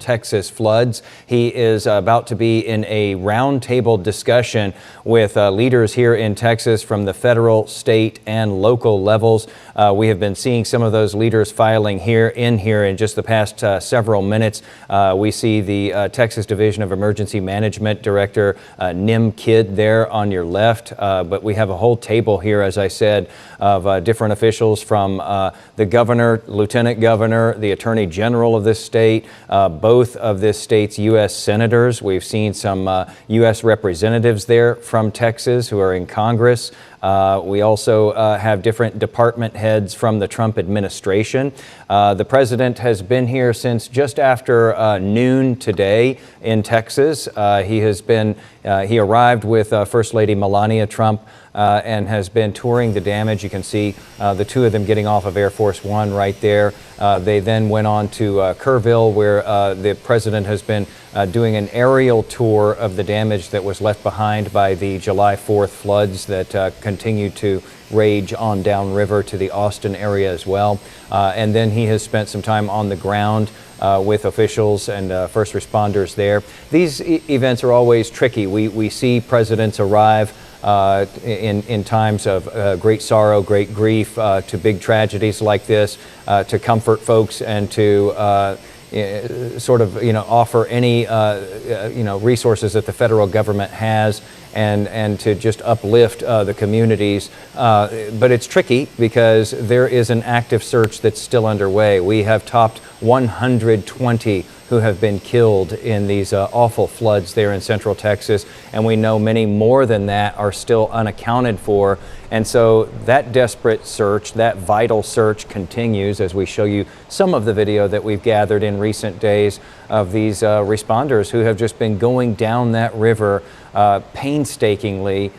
Texas floods. He is about to be in a roundtable discussion with leaders here in Texas from the federal, state, and local levels. We have been seeing some of those leaders filing here in just the past several minutes. We see the Texas Division of Emergency Management Director Nim Kidd there on your left, but we have a whole table here, as I said, of different officials from the governor, lieutenant governor, the attorney general of this state, both of this state's U.S. senators. We've seen some U.S. representatives there from Texas who are in Congress. We also have different department heads from the Trump administration. The president has been here since just after noon today in Texas. He arrived with First Lady Melania Trump and has been touring the damage. You can see the two of them getting off of Air Force One right there. They then went on to Kerrville, where the president has been doing an aerial tour of the damage that was left behind by the July 4th floods that continue to rage on downriver to the Austin area as well. And then he has spent some time on the ground with officials and first responders there. These events are always tricky. We see presidents arrive in times of great sorrow, great grief, to big tragedies like this, to comfort folks and to sort of, offer any, resources that the federal government has and to just uplift the communities. But it's tricky because there is an active search that's still underway. We have topped 120 who have been killed in these awful floods there in Central Texas, and we know many more than that are still unaccounted for. And so that desperate search, that vital search continues as we show you some of the video that we've gathered in recent days of these responders who have just been going down that river painstakingly,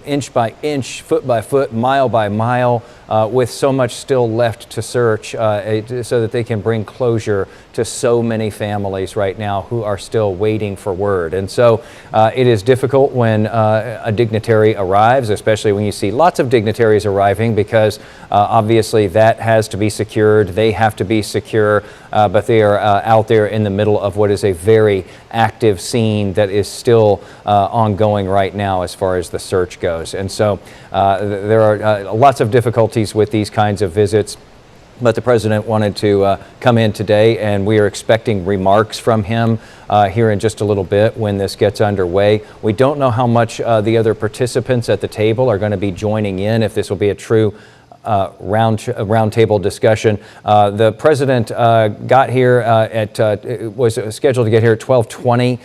inch by inch, foot by foot, mile by mile, with so much still left to search so that they can bring closure to so many families right now who are still waiting for word. And so it is difficult when a dignitary arrives, especially when you see lots of dignitaries arriving, because obviously that has to be secured. They have to be secure, but they are out there in the middle of what is a very active scene that is still ongoing right now as far as the search goes. And so there are lots of difficulties with these kinds of visits. But the president wanted to come in today, and we are expecting remarks from him here in just a little bit when this gets underway. We don't know how much the other participants at the table are going to be joining in, if this will be a true roundtable discussion. The president got here was scheduled to get here at 12:20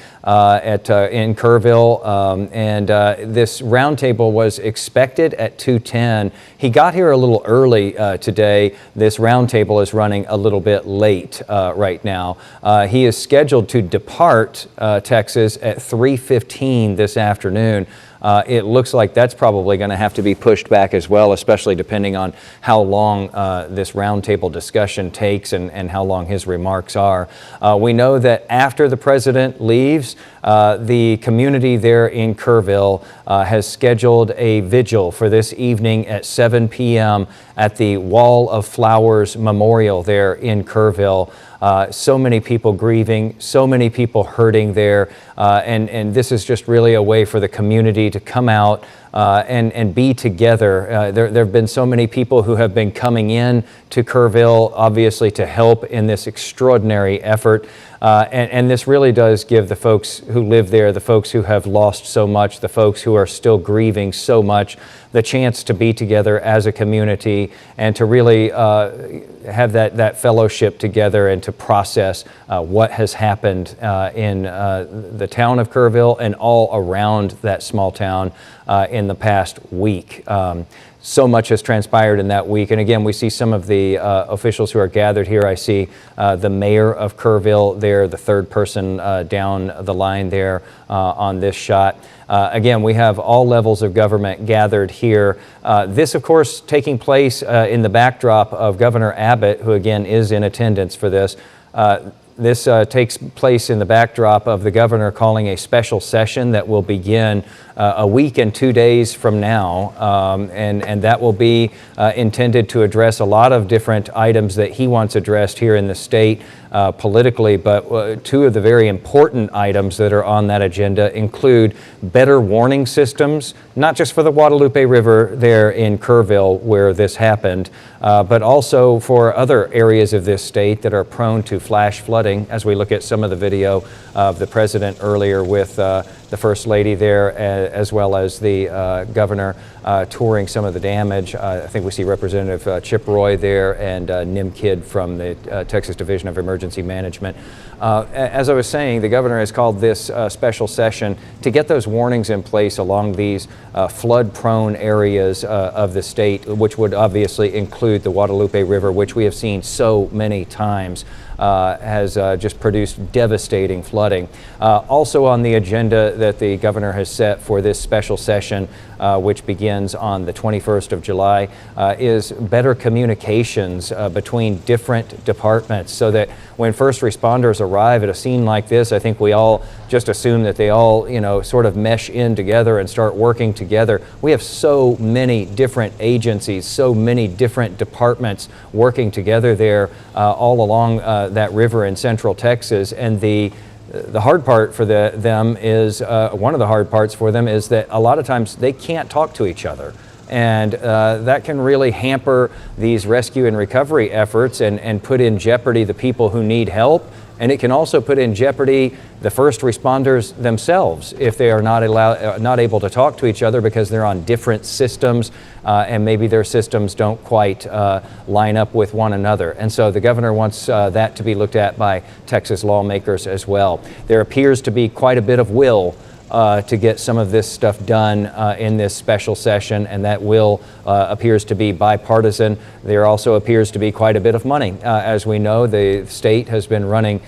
in Kerrville, and this roundtable was expected at 2:10. He got here a little early today. This roundtable is running a little bit late right now. He is scheduled to depart Texas at 3:15 this afternoon. It looks like that's probably going to have to be pushed back as well, especially depending on how long this roundtable discussion takes and how long his remarks are. We know that after the president leaves, the community there in Kerrville has scheduled a vigil for this evening at 7 p.m. at the Wall of Flowers Memorial there in Kerrville. So many people grieving, so many people hurting there, and this is just really a way for the community to come out and be together. There have been so many people who have been coming in to Kerrville, obviously, to help in this extraordinary effort. And this really does give the folks who live there, the folks who have lost so much, the folks who are still grieving so much, the chance to be together as a community and to really have that fellowship together and to process what has happened in the town of Kerrville and all around that small town in the past week. So much has transpired in that week. And again, we see some of the officials who are gathered here. I see the mayor of Kerrville there, the third person down the line there on this shot. Again, we have all levels of government gathered here. This, of course, taking place in the backdrop of Governor Abbott, who again is in attendance for this. This takes place in the backdrop of the governor calling a special session that will begin a week and 2 days from now, and that will be intended to address a lot of different items that he wants addressed here in the state politically, but two of the very important items that are on that agenda include better warning systems, not just for the Guadalupe River there in Kerrville where this happened, but also for other areas of this state that are prone to flash flooding, as we look at some of the video of the president earlier with the First Lady there, as well as the governor touring some of the damage. I think we see Representative Chip Roy there and Nim Kidd from the Texas Division of Emergency Management. As I was saying, the governor has called this special session to get those warnings in place along these flood-prone areas of the state, which would obviously include the Guadalupe River, which we have seen so many times has just produced devastating flooding. Also on the agenda that the governor has set for this special session, which begins on the 21st of July, is better communications between different departments so that when first responders arrive at a scene like this, I think we all just assume that they all, sort of mesh in together and start working together. We have so many different agencies, so many different departments working together there all along that river in central Texas, and the hard part for them is, one of the hard parts for them is that a lot of times they can't talk to each other. And that can really hamper these rescue and recovery efforts and put in jeopardy the people who need help. And it can also put in jeopardy the first responders themselves if they are not able to talk to each other because they're on different systems and maybe their systems don't quite line up with one another. And so the governor wants that to be looked at by Texas lawmakers as well. There appears to be quite a bit of will to get some of this stuff done in this special session, and that will appears to be bipartisan. There also appears to be quite a bit of money. As we know, the state has been running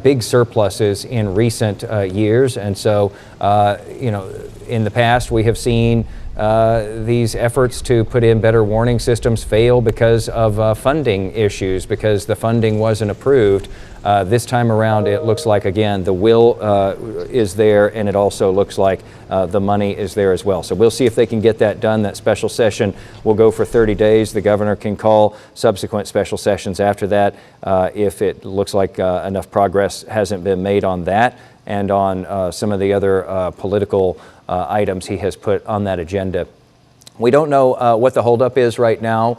big surpluses in recent years, and so in the past we have seen these efforts to put in better warning systems fail because of funding issues, because the funding wasn't approved. This time around, it looks like, again, the will is there, and it also looks like the money is there as well. So we'll see if they can get that done. That special session will go for 30 days. The governor can call subsequent special sessions after that if it looks like enough progress hasn't been made on that and on some of the other political items he has put on that agenda. We don't know what the holdup is right now.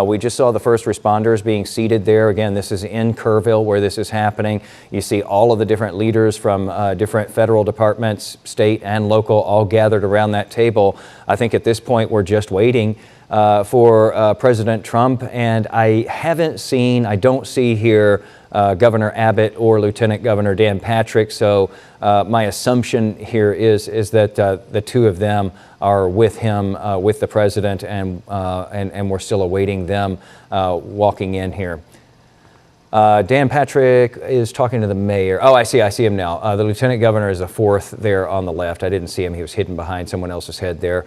We just saw the first responders being seated there. Again, this is in Kerrville where this is happening. You see all of the different leaders from different federal departments, state and local, all gathered around that table. I think at this point we're just waiting for President Trump, and I don't see here Governor Abbott or Lieutenant Governor Dan Patrick. So my assumption here is that the two of them are with him, with the president, and we're still awaiting them walking in here. Dan Patrick is talking to the mayor. Oh, I see him now. The lieutenant governor is the fourth there on the left. I didn't see him. He was hidden behind someone else's head there.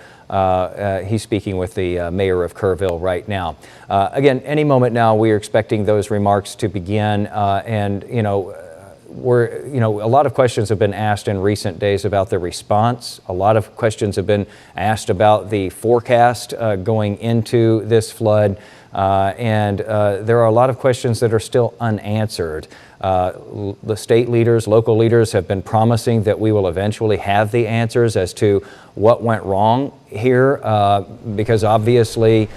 He's speaking with the mayor of Kerrville right now. Again, any moment now, we are expecting those remarks to begin. And, you know, a lot of questions have been asked in recent days about the response. A lot of questions have been asked about the forecast going into this flood. And there are a lot of questions that are still unanswered. The state leaders, local leaders have been promising that we will eventually have the answers as to what went wrong here, because obviously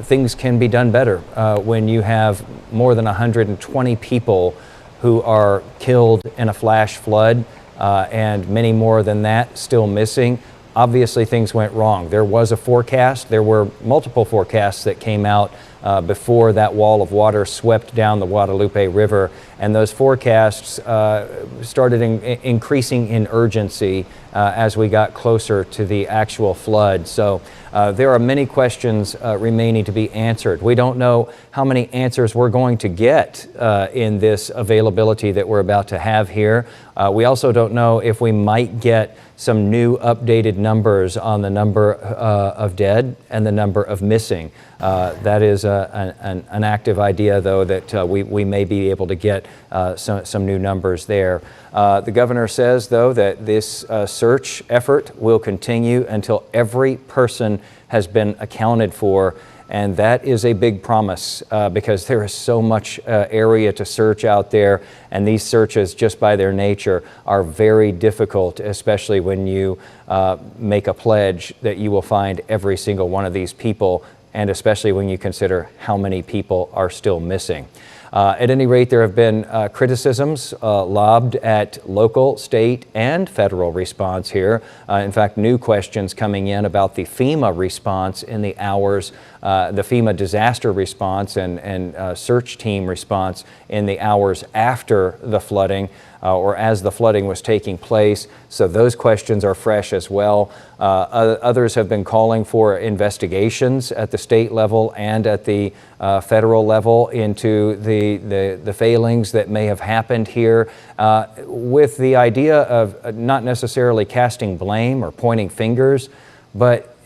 things can be done better when you have more than 120 people who are killed in a flash flood and many more than that still missing. Obviously, things went wrong. There was a forecast. There were multiple forecasts that came out before that wall of water swept down the Guadalupe River, and those forecasts started increasing in urgency as we got closer to the actual flood. So there are many questions remaining to be answered. We don't know how many answers we're going to get in this availability that we're about to have here. We also don't know if we might get some new updated numbers on the number of dead and the number of missing. That is an active idea, though, that we may be able to get some new numbers there. The governor says, though, that this search effort will continue until every person has been accounted for. And that is a big promise because there is so much area to search out there. And these searches, just by their nature, are very difficult, especially when you make a pledge that you will find every single one of these people, and especially when you consider how many people are still missing. At any rate, there have been criticisms lobbed at local, state, and federal response here. In fact, new questions coming in about the FEMA response in the hours, the FEMA disaster response and search team response in the hours after the flooding or as the flooding was taking place. So those questions are fresh as well. Others have been calling for investigations at the state level and at the federal level into the failings that may have happened here, with the idea of not necessarily casting blame or pointing fingers, but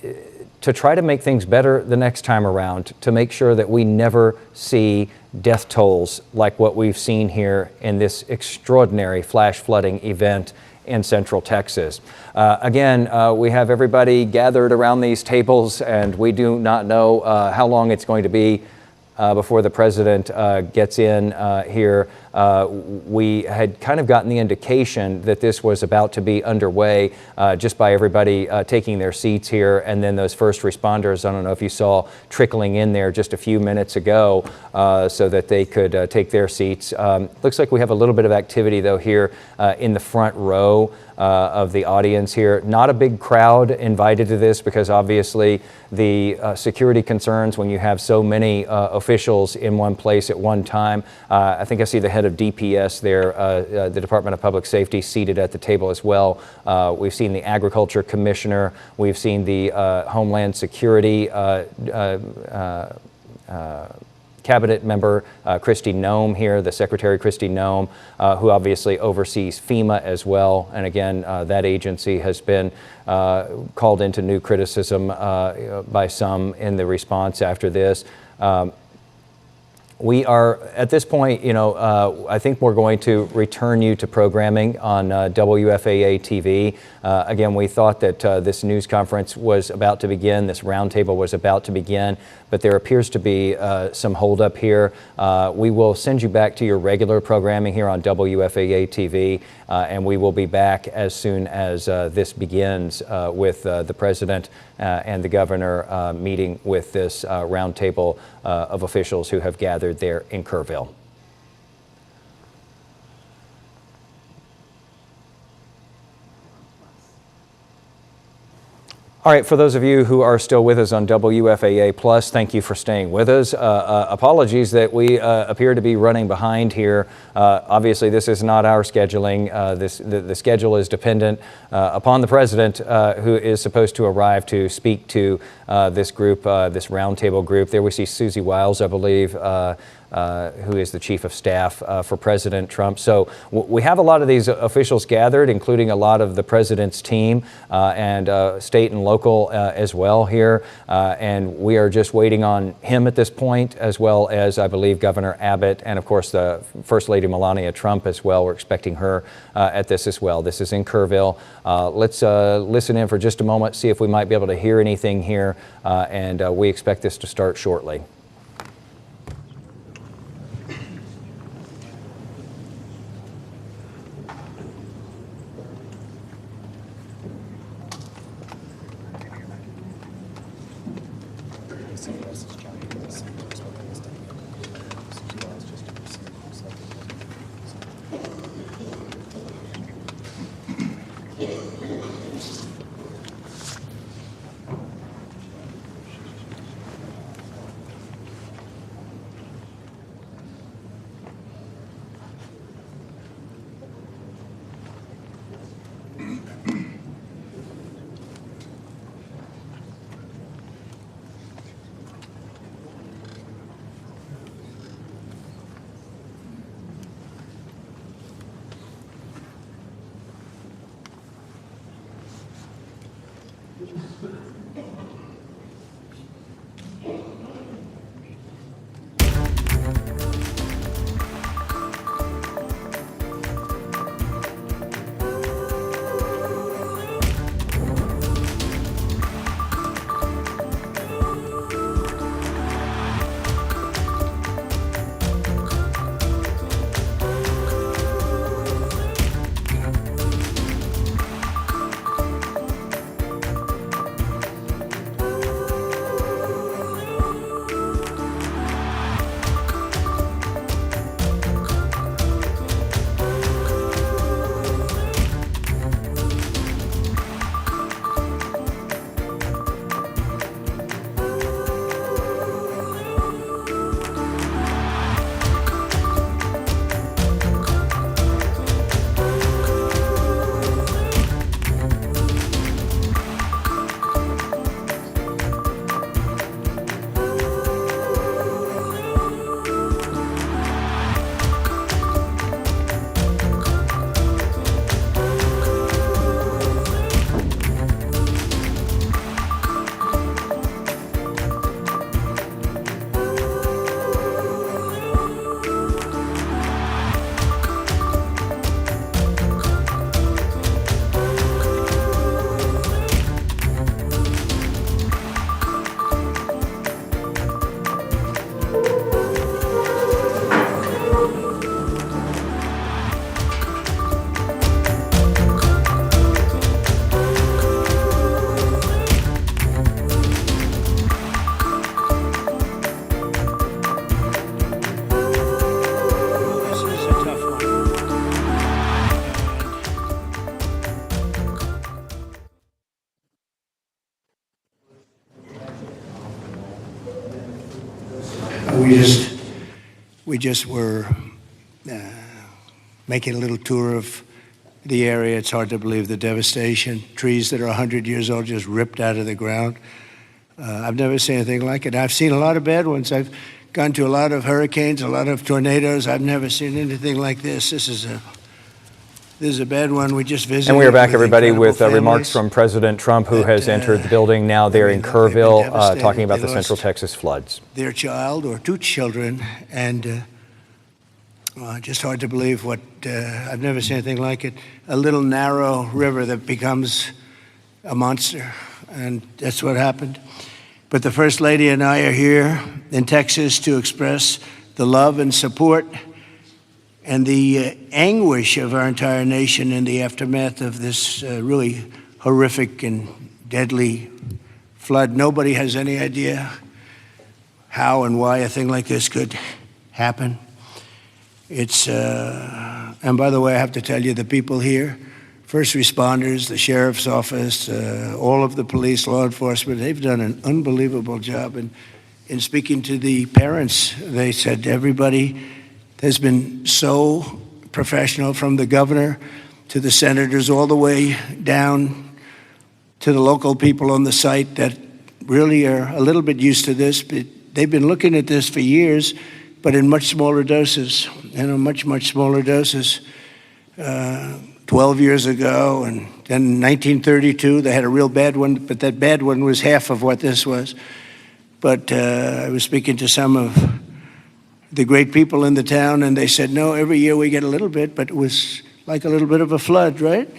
to try to make things better the next time around, to make sure that we never see death tolls like what we've seen here in this extraordinary flash flooding event in Central Texas. Again, we have everybody gathered around these tables, and we do not know how long it's going to be before the president gets in here. We had kind of gotten the indication that this was about to be underway just by everybody taking their seats here, and then those first responders, I don't know if you saw, trickling in there just a few minutes ago so that they could take their seats. Looks like we have a little bit of activity, though, here in the front row of the audience here. Not a big crowd invited to this because obviously the security concerns when you have so many officials in one place at one time. I think I see the head of DPS there, the Department of Public Safety, seated at the table as well. We've seen the Agriculture Commissioner. We've seen the Homeland Security Cabinet member Kristi Noem here, the Secretary Kristi Noem, who obviously oversees FEMA as well. And again, that agency has been called into new criticism by some in the response after this. We are, at this point, I think we're going to return you to programming on WFAA TV. Again, we thought that this news conference was about to begin, this roundtable was about to begin, but there appears to be some holdup here. We will send you back to your regular programming here on WFAA TV, and we will be back as soon as this begins with the president and the governor meeting with this roundtable of officials who have gathered there in Kerrville. All right, for those of you who are still with us on WFAA Plus, thank you for staying with us. Apologies that we appear to be running behind here. Obviously, this is not our scheduling. The schedule is dependent upon the president, who is supposed to arrive to speak to this group, this roundtable group. There we see Susie Wiles, I believe, who is the chief of staff for President Trump. So we have a lot of these officials gathered, including a lot of the president's team and state and local as well here. And we are just waiting on him at this point, as well as, I believe, Governor Abbott and, of course, the First Lady Melania Trump as well. We're expecting her at this as well. This is in Kerrville. Let's listen in for just a moment, see if we might be able to hear anything here, and we expect this to start shortly. We just were making a little tour of the area. It's hard to believe the devastation. Trees that are 100 years old just ripped out of the ground. I've never seen anything like it. I've seen a lot of bad ones. I've gone to a lot of hurricanes, a lot of tornadoes. I've never seen anything like this. This is a bad one. We just visited. And we are back, everybody, with remarks from President Trump, who has entered the building now there in Kerrville, talking about the Central Texas floods. Their child or two children, and just hard to believe what, I've never seen anything like it. A little narrow river that becomes a monster, and that's what happened. But the First Lady and I are here in Texas to express the love and support and the anguish of our entire nation in the aftermath of this really horrific and deadly flood. Nobody has any idea how and why a thing like this could happen. It's, and by the way, I have to tell you, the people here, first responders, the sheriff's office, all of the police, law enforcement, they've done an unbelievable job. And in speaking to the parents, they said everybody has been so professional, from the governor to the senators, all the way down to the local people on the site that really are a little bit used to this. But they've been looking at this for years, but in much smaller doses, much smaller doses. 12 years ago, and then in 1932, they had a real bad one, but that bad one was half of what this was. But I was speaking to some of the great people in the town, and they said, no, every year we get a little bit, but it was like a little bit of a flood, right?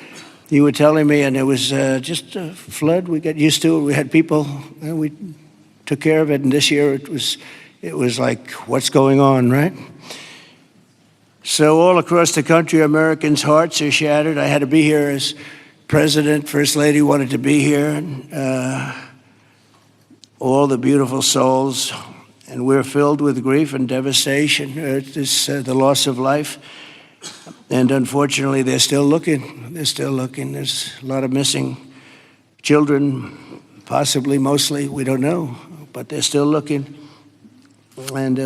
You were telling me, and it was just a flood. We got used to it. We had people, and we took care of it, and this year it was like, what's going on, right? So all across the country, Americans' hearts are shattered. I had to be here as president. First Lady wanted to be here. And, all the beautiful souls. And we're filled with grief and devastation. It's the loss of life. And unfortunately, they're still looking. They're still looking. There's a lot of missing children, possibly, mostly. We don't know. But they're still looking. And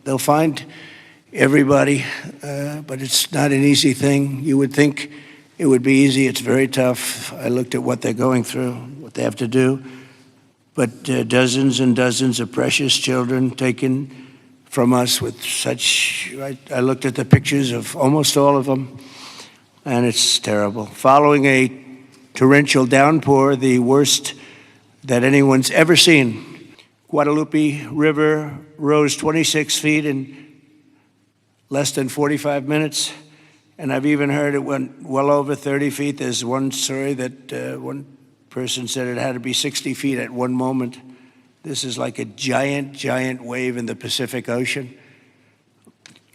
they'll find everybody, but it's not an easy thing. You would think it would be easy. It's very tough. I looked at what they're going through, what they have to do. But dozens and dozens of precious children taken from us with such, I looked at the pictures of almost all of them, and it's terrible. Following a torrential downpour, the worst that anyone's ever seen, Guadalupe River rose 26 feet in less than 45 minutes, and I've even heard it went well over 30 feet. There's one story that one person said it had to be 60 feet at one moment. This is like a giant, giant wave in the Pacific Ocean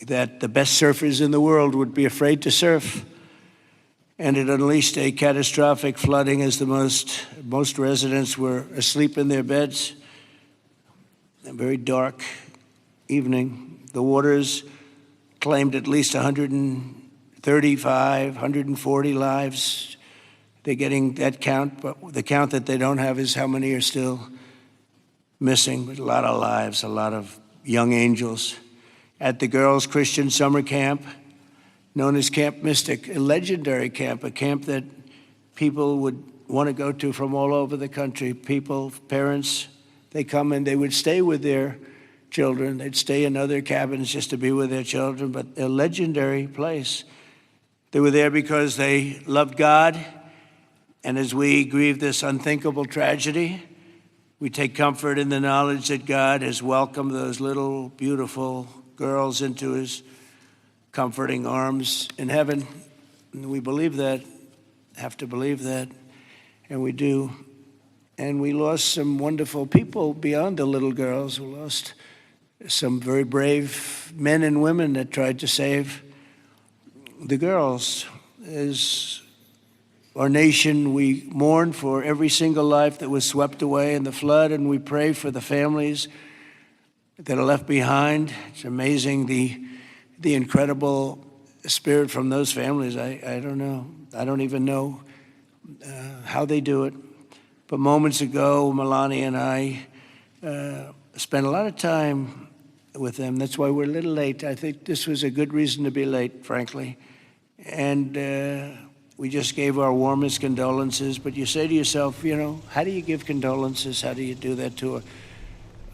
that the best surfers in the world would be afraid to surf. And it unleashed a catastrophic flooding as most residents were asleep in their beds. A very dark evening. The waters claimed at least 135, 140 lives. They're getting that count, but the count that they don't have is how many are still missing. But a lot of lives, a lot of young angels. At the girls' Christian summer camp, known as Camp Mystic, a legendary camp, a camp that people would want to go to from all over the country. People, parents, they come and they would stay with their children. They'd stay in other cabins just to be with their children, but a legendary place. They were there because they loved God, and as we grieve this unthinkable tragedy, we take comfort in the knowledge that God has welcomed those little, beautiful girls into his comforting arms in heaven. And we believe that, have to believe that, and we do. And we lost some wonderful people beyond the little girls. We lost some very brave men and women that tried to save the girls. As our nation, we mourn for every single life that was swept away in the flood, and we pray for the families that are left behind. It's amazing the incredible spirit from those families. I don't know. I don't even know how they do it. But moments ago, Melania and I spent a lot of time with them. That's why we're a little late. I think this was a good reason to be late, frankly. And we just gave our warmest condolences. But you say to yourself, you know, how do you give condolences? How do you do that to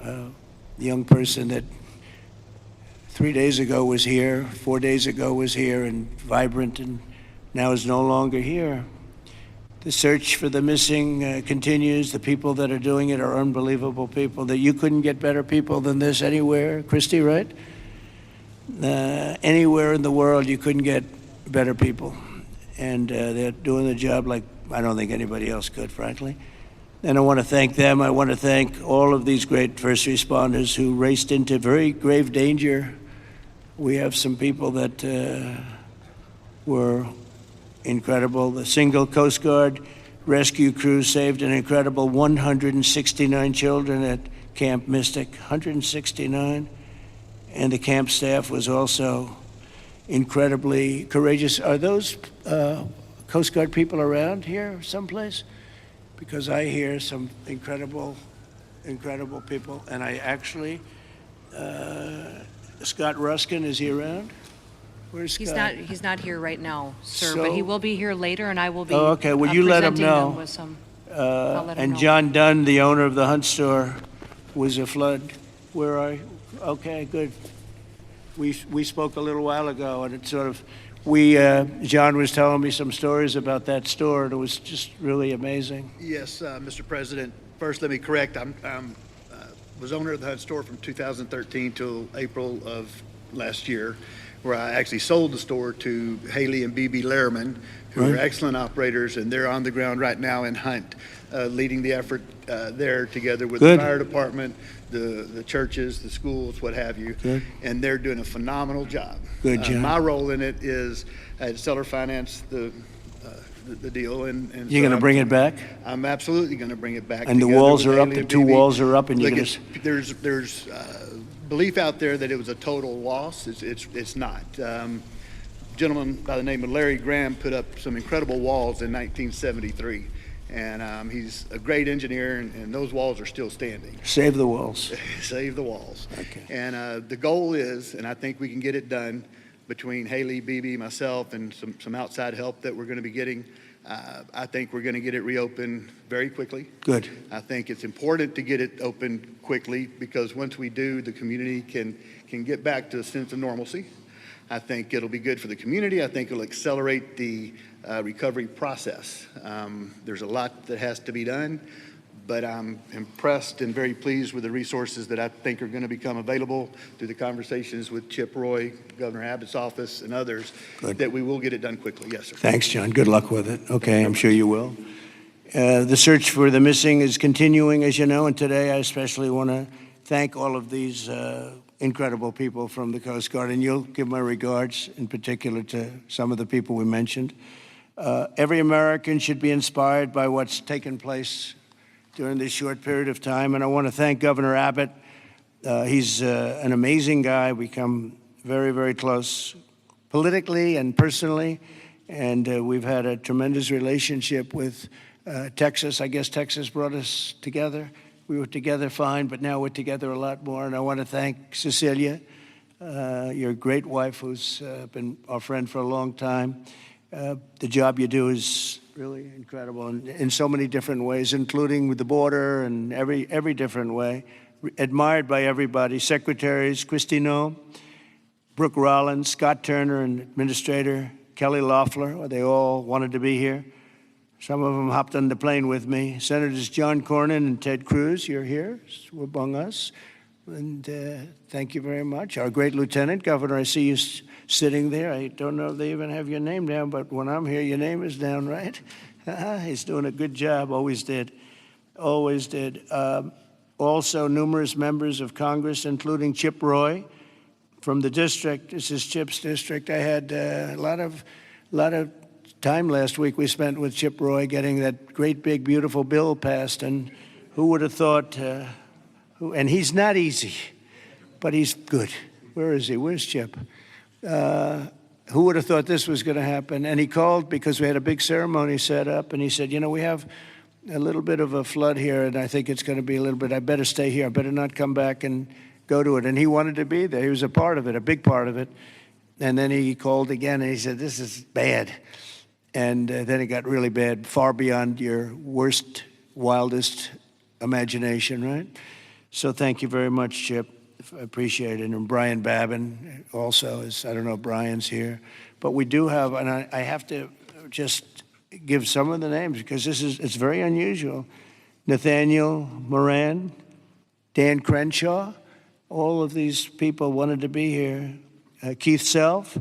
a young person that 3 days ago was here, 4 days ago was here and vibrant, and now is no longer here? The search for the missing continues. The people that are doing it are unbelievable people. That you couldn't get better people than this anywhere, Christy, right? Anywhere in the world, you couldn't get better people. And they're doing the job like I don't think anybody else could, frankly. And I want to thank them. I want to thank all of these great first responders who raced into very grave danger. We have some people that were incredible. The single Coast Guard rescue crew saved an incredible 169 children at Camp Mystic, 169. And the camp staff was also incredibly courageous. Are those Coast Guard people around here someplace? Because I hear some incredible people. And I actually, Scott Ruskin, is he around? Where's Scott? He's not here right now, sir, So- but he will be here later, and I will be okay. Will you let him presenting know? them with some, I'll let him And know. John Dunn, the owner of the Hunt store, was a flood. Where are you? Okay, good. we spoke a little while ago, and it sort of, John was telling me some stories about that store, and it was just really amazing. Yes, Mr. President. First, let me correct. Was owner of the Hunt store from 2013 till April of last year, where I actually sold the store to Haley and BB Lehrman, who are excellent operators, and they're on the ground right now in Hunt, leading the effort there together with the fire department, the churches, the schools, what have you. Good. And they're doing a phenomenal job. Good job. My role in it is I had seller finance the deal, and you're going to bring it back? I'm absolutely going to bring it back. And the walls are up. The two walls are up, and you're going to. There's belief out there that it was a total loss. It's not. Gentleman by the name of Larry Graham put up some incredible walls in 1973, and he's a great engineer, and those walls are still standing. Save the walls. Save the walls. Okay. And the goal is, and I think we can get it done between Haley, BB, myself, and some outside help that we're going to be getting. I think we're going to get it reopened very quickly. Good. I think it's important to get it open quickly because once we do, the community can get back to a sense of normalcy. I think it'll be good for the community. I think it'll accelerate the recovery process. There's a lot that has to be done, but I'm impressed and very pleased with the resources that I think are going to become available through the conversations with Chip Roy, Governor Abbott's office, and others. Good. That we will get it done quickly. Yes, sir. Thanks, John. Good luck with it. Okay, I'm sure you will. The search for the missing is continuing, as you know, and today I especially want to thank all of these incredible people from the Coast Guard, and you'll give my regards in particular to some of the people we mentioned. Every American should be inspired by what's taken place during this short period of time. And I want to thank Governor Abbott. He's an amazing guy. We come very, very close politically and personally. And we've had a tremendous relationship with Texas. I guess Texas brought us together. We were together fine, but now we're together a lot more. And I want to thank Cecilia, your great wife, who's been our friend for a long time. The job you do is really incredible in so many different ways, including with the border and every different way. Admired by everybody. Secretaries, Christino, Brooke Rollins, Scott Turner, and Administrator Kelly Loeffler, they all wanted to be here. Some of them hopped on the plane with me. Senators John Cornyn and Ted Cruz, you're here among us. And thank you very much. Our great Lieutenant Governor, I see you sitting there. I don't know if they even have your name down, but when I'm here, your name is down, right? He's doing a good job, always did. Always did. Also, numerous members of Congress, including Chip Roy from the district. This is Chip's district. I had a lot of time last week we spent with Chip Roy getting that great, big, beautiful bill passed. And who would have thought, and he's not easy, but he's good. Where is he? Where's Chip? Who would have thought this was going to happen? And he called because we had a big ceremony set up, and he said, you know, we have a little bit of a flood here, and I think it's going to be a little bit, I better stay here. I better not come back and go to it. And he wanted to be there. He was a part of it, a big part of it. And then he called again, and he said, this is bad. And then it got really bad, far beyond your worst, wildest imagination, right? So thank you very much, Chip. I appreciate it. And Brian Babin also is, I don't know if Brian's here, but we do have, and I have to just give some of the names because it's very unusual. Nathaniel Moran, Dan Crenshaw, all of these people wanted to be here. Keith Self,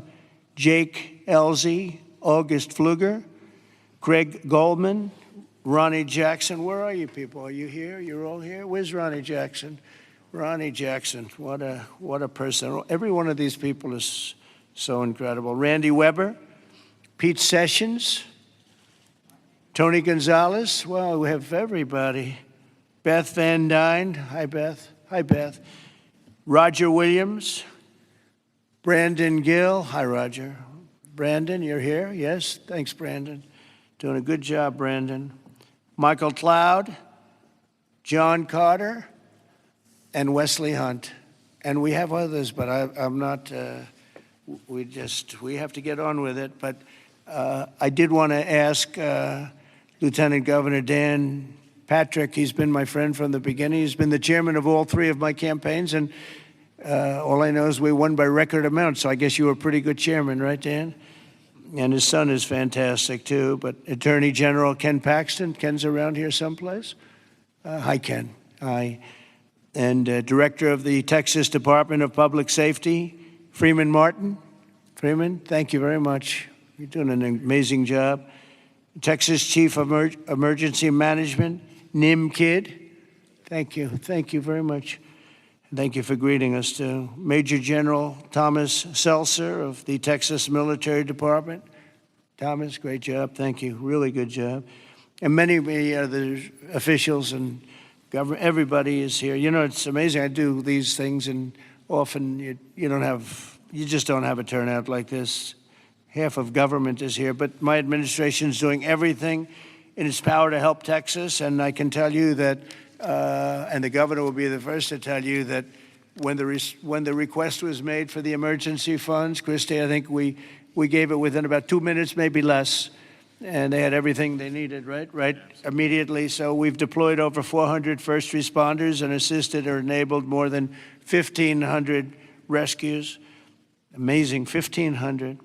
Jake Elzey, August Pfluger, Craig Goldman, Ronnie Jackson. Where are you people? Are you here? You're all here? Where's Ronnie Jackson? Ronnie Jackson, what a person. Every one of these people is so incredible. Randy Weber, Pete Sessions, Tony Gonzalez. Well, we have everybody. Beth Van Dyne. Hi, Beth. Hi, Beth. Roger Williams. Brandon Gill. Hi, Roger. Brandon, you're here? Yes? Thanks, Brandon. Doing a good job, Brandon. Michael Cloud. John Carter. And Wesley Hunt. And we have others, but I'm not, we have to get on with it. But I did want to ask Lieutenant Governor Dan Patrick. He's been my friend from the beginning. He's been the chairman of all three of my campaigns. And All I know is we won by record amounts, so I guess you were a pretty good chairman, right, Dan? And his son is fantastic, too. But Attorney General Ken Paxton, Ken's around here someplace. Hi, Ken. Hi. And Director of the Texas Department of Public Safety, Freeman Martin. Freeman, thank you very much. You're doing an amazing job. Texas Chief of Emergency Management, Nim Kidd. Thank you. Thank you very much. Thank you for greeting us, too. Major General Thomas Seltzer of the Texas Military Department. Thomas, great job. Thank you. Really good job. And many other officials and government, everybody is here. You know, it's amazing. I do these things, and often you just don't have a turnout like this. Half of government is here, but my administration is doing everything in its power to help Texas, and I can tell you that and the governor will be the first to tell you that when the request was made for the emergency funds, Christie, I think we gave it within about 2 minutes, maybe less, and they had everything they needed, right, immediately. So we've deployed over 400 first responders and assisted or enabled more than 1,500 rescues. Amazing, 1,500.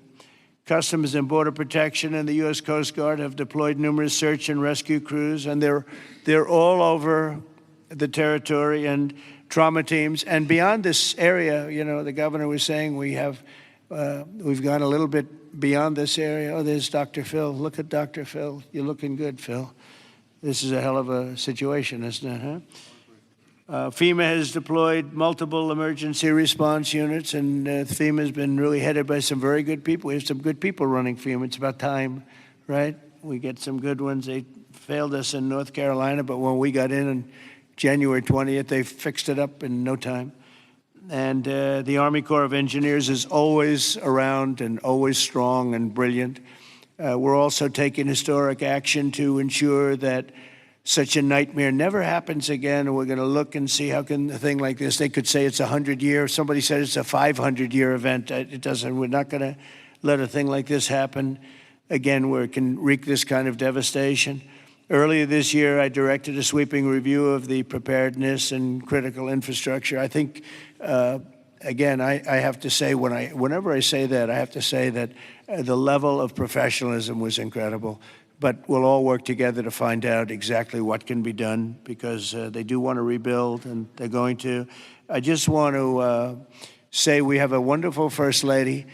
Customs and Border Protection and the U.S. Coast Guard have deployed numerous search and rescue crews, and they're all over the territory, and trauma teams. And beyond this area, you know, the governor was saying we've gone a little bit beyond this area. Oh, there's Dr. Phil. Look at Dr. Phil. You're looking good, Phil. This is a hell of a situation, isn't it, huh? FEMA has deployed multiple emergency response units, and FEMA has been really headed by some very good people. We have some good people running FEMA. It's about time, right? We get some good ones. They failed us in North Carolina, but when we got in on January 20th, they fixed it up in no time. And the Army Corps of Engineers is always around and always strong and brilliant. We're also taking historic action to ensure that such a nightmare never happens again. And we're going to look and see how can a thing like this, they could say it's a 100-year. Somebody said it's a 500-year event. It doesn't. We're not going to let a thing like this happen again where it can wreak this kind of devastation. Earlier this year, I directed a sweeping review of the preparedness and critical infrastructure. I think, again, I have to say, whenever I say that, I have to say that the level of professionalism was incredible. But we'll all work together to find out exactly what can be done, because they do want to rebuild, and they're going to. I just want to say we have a wonderful First Lady,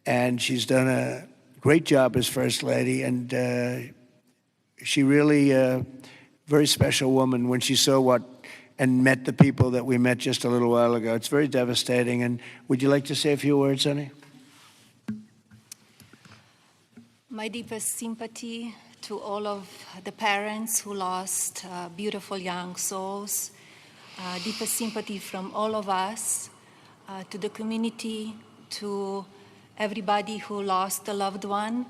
and she's done a great job as First Lady, and she really very special woman when she saw and met the people that we met just a little while ago. It's very devastating. And would you like to say a few words, honey? My deepest sympathy to all of the parents who lost beautiful young souls. Deepest sympathy from all of us, to the community, to everybody who lost a loved one.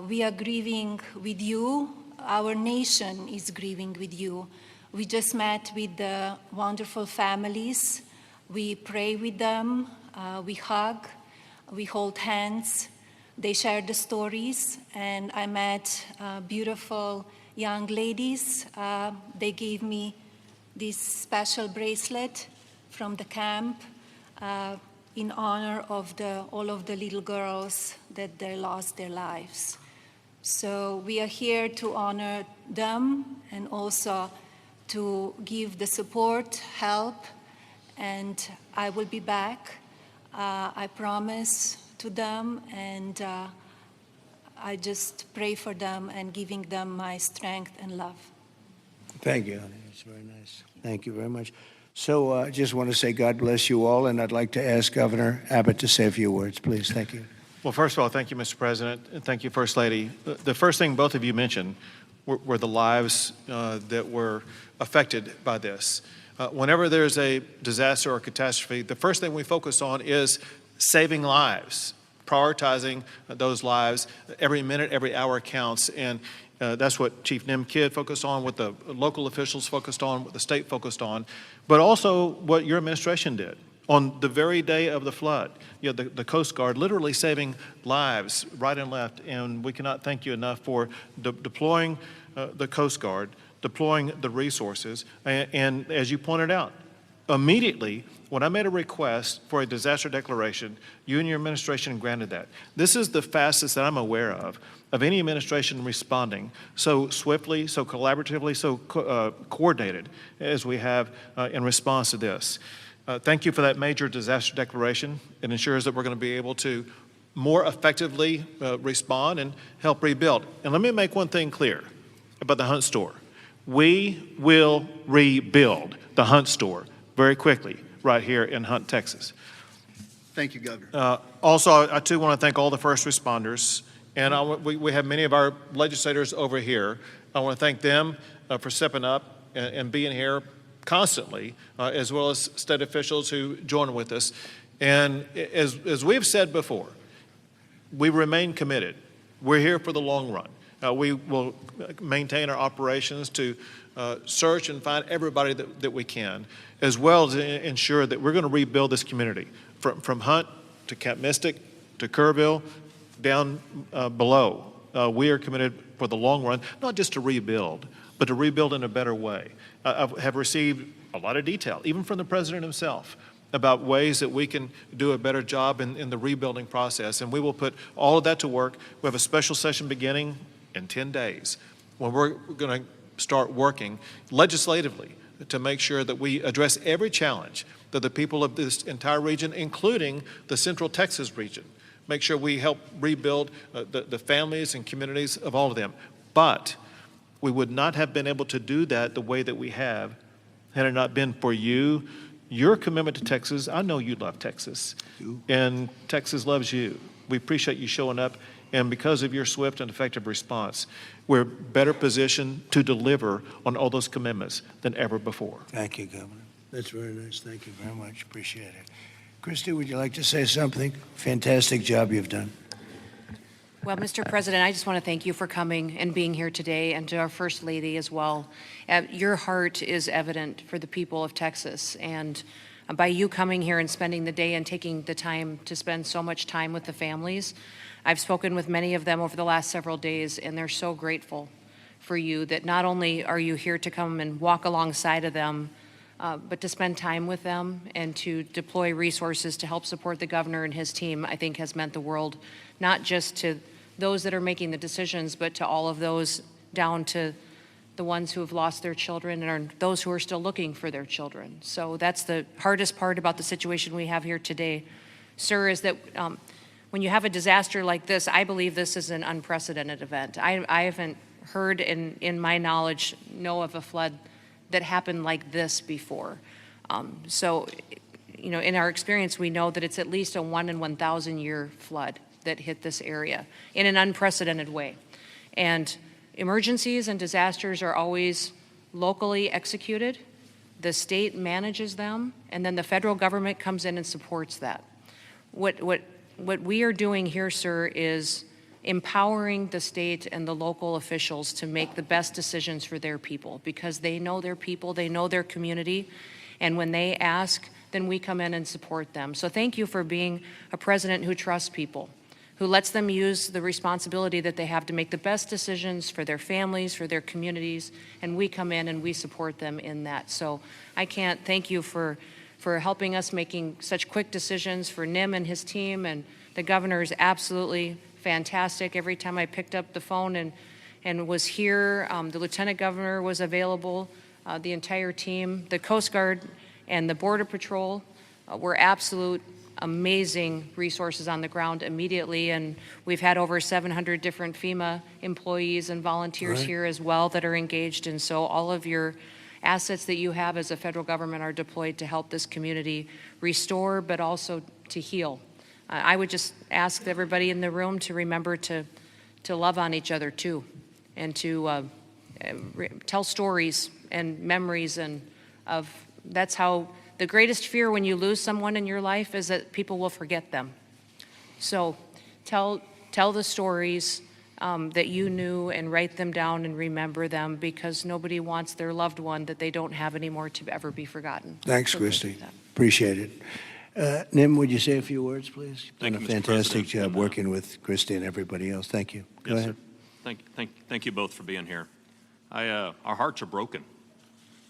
We are grieving with you. Our nation is grieving with you. We just met with the wonderful families. We pray with them. We hug. We hold hands. They shared the stories, and I met beautiful young ladies. They gave me this special bracelet from the camp in honor of all of the little girls that they lost their lives. So we are here to honor them and also to give the support, help, and I will be back. I promise to them, and I just pray for them and giving them my strength and love. Thank you, honey. It's very nice. Thank you very much. So I just want to say God bless you all, and I'd like to ask Governor Abbott to say a few words, please. Thank you. Well, first of all, thank you, Mr. President, and thank you, First Lady. The first thing both of you mentioned were the lives that were affected by this. Whenever there's a disaster or catastrophe, the first thing we focus on is saving lives, prioritizing those lives. Every minute, every hour counts, and that's what Chief Nim Kidd focused on, what the local officials focused on, what the state focused on, but also what your administration did. On the very day of the flood, you know, the Coast Guard literally saving lives right and left, and we cannot thank you enough for deploying the Coast Guard, deploying the resources, and as you pointed out, Immediately, when I made a request for a disaster declaration, you and your administration granted that. This is the fastest that I'm aware of any administration responding so swiftly, so collaboratively, so coordinated as we have in response to this. Thank you for that major disaster declaration. It ensures that we're going to be able to more effectively respond and help rebuild. And let me make one thing clear about the Hunt store. We will rebuild the Hunt store very quickly right here in Hunt, Texas. Thank you, Governor. Also, I too want to thank all the first responders, and we have many of our legislators over here. I want to thank them for stepping up and being here constantly, as well as state officials who join with us. And as we've said before, we remain committed. We're here for the long run. We will maintain our operations to search and find everybody that we can, as well as ensure that we're going to rebuild this community from Hunt to Camp Mystic to Kerrville down below. We are committed for the long run, not just to rebuild, but to rebuild in a better way. I have received a lot of detail, even from the president himself, about ways that we can do a better job in the rebuilding process, and we will put all of that to work. We have a special session beginning in 10 days when we're going to start working legislatively to make sure that we address every challenge that the people of this entire region, including the Central Texas region, make sure we help rebuild the families and communities of all of them. But we would not have been able to do that the way that we have had it not been for you, your commitment to Texas. I know you love Texas, and Texas loves you. We appreciate you showing up, and because of your swift and effective response, we're better positioned to deliver on all those commitments than ever before. Thank you, Governor. That's very nice. Thank you very much. Appreciate it. Christy, would you like to say something? Fantastic job you've done. Well, Mr. President, I just want to thank you for coming and being here today, and to our First Lady as well. Your heart is evident for the people of Texas, and by you coming here and spending the day and taking the time to spend so much time with the families, I've spoken with many of them over the last several days, and they're so grateful for you that not only are you here to come and walk alongside of them, but to spend time with them and to deploy resources to help support the governor and his team, I think has meant the world, not just to those that are making the decisions, but to all of those down to the ones who have lost their children and those who are still looking for their children. So that's the hardest part about the situation we have here today, sir, is that when you have a disaster like this, I believe this is an unprecedented event. I haven't heard in my knowledge, know of a flood that happened like this before. So, you know, in our experience, we know that it's at least a 1 in 1,000 year flood that hit this area in an unprecedented way. And emergencies and disasters are always locally executed. The state manages them, and then the federal government comes in and supports that. What we are doing here, sir, is empowering the state and the local officials to make the best decisions for their people, because they know their people, they know their community, and when they ask, then we come in and support them. So thank you for being a president who trusts people, who lets them use the responsibility that they have to make the best decisions for their families, for their communities, and we come in and we support them in that. So I can't thank you for helping us making such quick decisions, for Nim and his team, and the governor is absolutely fantastic. Every time I picked up the phone and was here, the lieutenant governor was available, the entire team, the Coast Guard and the Border Patrol were absolute amazing resources on the ground immediately, and we've had over 700 different FEMA employees and volunteers here as well that are engaged, and so all of your assets that you have as a federal government are deployed to help this community restore, but also to heal. I would just ask everybody in the room to remember to love on each other too, and to tell stories and memories, and that's how. The greatest fear when you lose someone in your life is that people will forget them. So tell the stories that you knew and write them down and remember them, because nobody wants their loved one that they don't have anymore to ever be forgotten. Thanks, So Christy. Appreciate it. Nim, would you say a few words, please? Thank Done you, a Mr. fantastic President. job working with Christy and everybody else. Thank you. Go Yes, ahead. sir. Thank you both for being here. Our hearts are broken.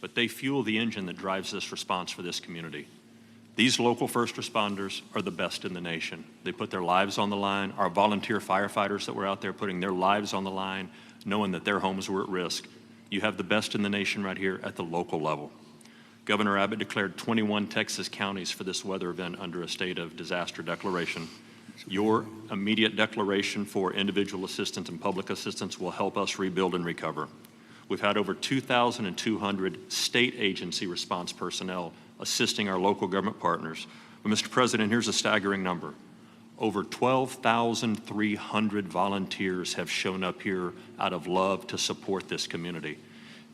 but they fuel the engine that drives this response for this community. These local first responders are the best in the nation. They put their lives on the line. Our volunteer firefighters that were out there putting their lives on the line, knowing that their homes were at risk. You have the best in the nation right here at the local level. Governor Abbott declared 21 Texas counties for this weather event under a state of disaster declaration. Your immediate declaration for individual assistance and public assistance will help us rebuild and recover. We've had over 2,200 state agency response personnel assisting our local government partners. But Mr. President, here's a staggering number. Over 12,300 volunteers have shown up here out of love to support this community.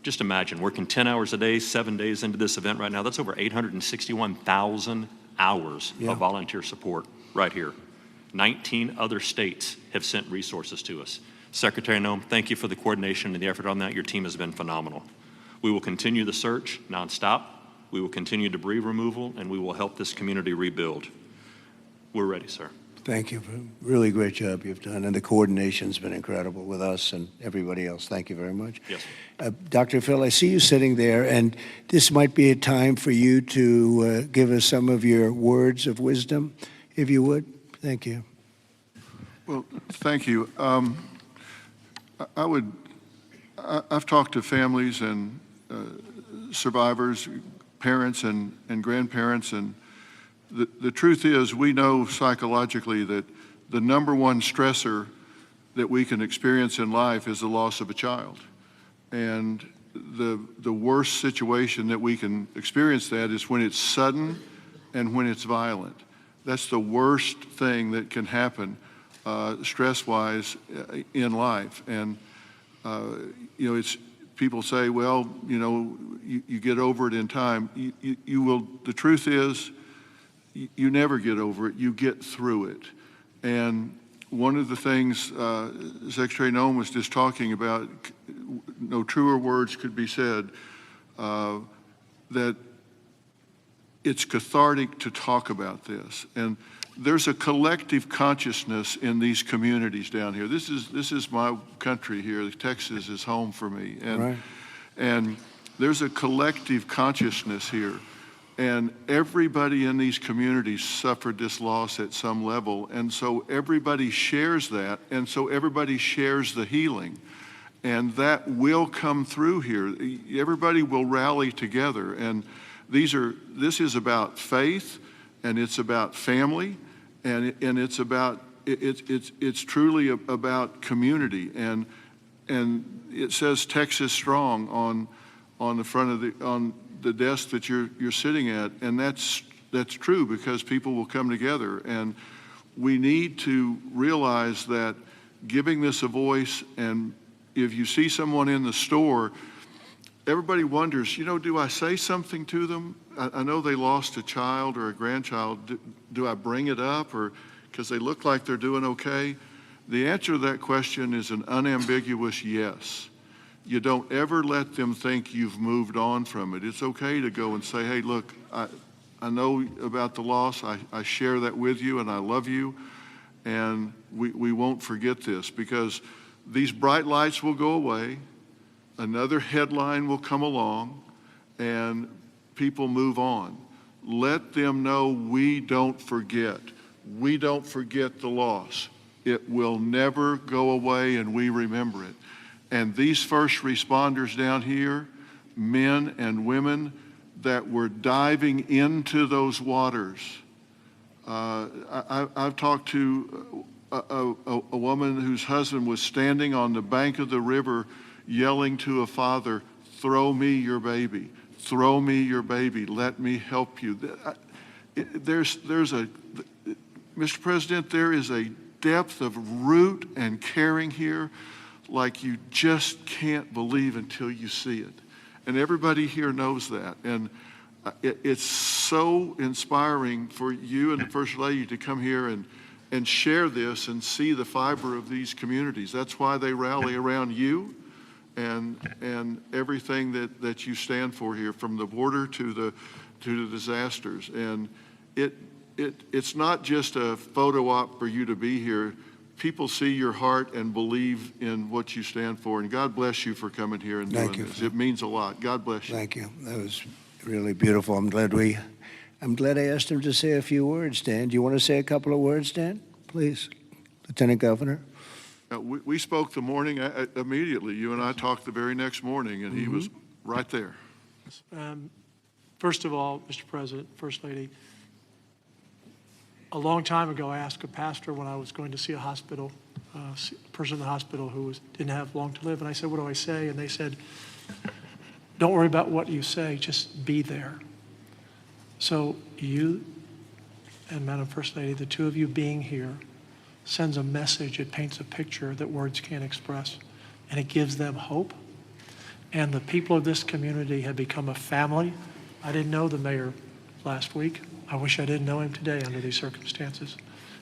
Just imagine, working 10 hours a day, 7 days into this event right now, that's over 861,000 hours of volunteer support right here. 19 other states have sent resources to us. Secretary Noem, thank you for the coordination and the effort on that. Your team has been phenomenal. We will continue the search nonstop. We will continue debris removal, and we will help this community rebuild. We're ready, sir. Thank you for a really great job you've done, and the coordination's been incredible with us and everybody else. Thank you very much. Yes. Dr. Phil, I see you sitting there, and this might be a time for you to give us some of your words of wisdom, if you would. Thank you. Well, thank you. I've talked to families and survivors, parents and grandparents, and the truth is we know psychologically that the number one stressor that we can experience in life is the loss of a child. And the worst situation that we can experience that is when it's sudden and when it's violent. That's the worst thing that can happen stress-wise in life. And you know, it's people say, well, you know, you get over it in time. You will. The truth is, you never get over it. You get through it. And one of the things Secretary Noem was just talking about, no truer words could be said, that it's cathartic to talk about this. And there's a collective consciousness in these communities down here. This is my country here. Texas is home for me. And, right. And there's a collective consciousness here. And everybody in these communities suffered this loss at some level. And so everybody shares that. And so everybody shares the healing. And that will come through here. Everybody will rally together. And this is about faith, and it's about family, and it's about it's truly about community. And it says Texas Strong on the front of the desk that you're sitting at, and that's true because people will come together. And we need to realize that giving this a voice, and if you see someone in the store, everybody wonders, you know, do I say something to them? I know they lost a child or a grandchild. Do I bring it up, or because they look like they're doing okay? The answer to that question is an unambiguous yes. You don't ever let them think you've moved on from it. It's okay to go and say, hey, look, I know about the loss. I share that with you, and I love you, and we won't forget this, because these bright lights will go away. Another headline will come along, and people move on. Let them know we don't forget. We don't forget the loss. It will never go away, and we remember it. And these first responders down here, men and women that were diving into those waters. I've talked to a woman whose husband was standing on the bank of the river yelling to a father, throw me your baby, throw me your baby, let me help you. Mr. President, there is a depth of root and caring here like you just can't believe until you see it. And everybody here knows that. And it's so inspiring for you and the First Lady to come here and share this and see the fiber of these communities. That's why they rally around you and everything that you stand for here, from the border to the disasters. And it's not just a photo op for you to be here. people see your heart and believe in what you stand for. And God bless you for coming here and doing this. It means a lot. God bless you. Thank you. That was really beautiful. I'm glad I asked him to say a few words, Dan. Do you want to say a couple of words, Dan? Please, Lieutenant Governor. We spoke the morning immediately. You and I talked the very next morning, and he was right there. First of all, Mr. President, First Lady, a long time ago, I asked a pastor when I was going to see a hospital, person in the hospital who didn't have long to live, and I said, what do I say? And they said, don't worry about what you say, just be there. So you and Madam First Lady, the two of you being here, sends a message, it paints a picture that words can't express, and it gives them hope. And the people of this community have become a family. I didn't know the mayor last week. I wish I didn't know him today under these circumstances.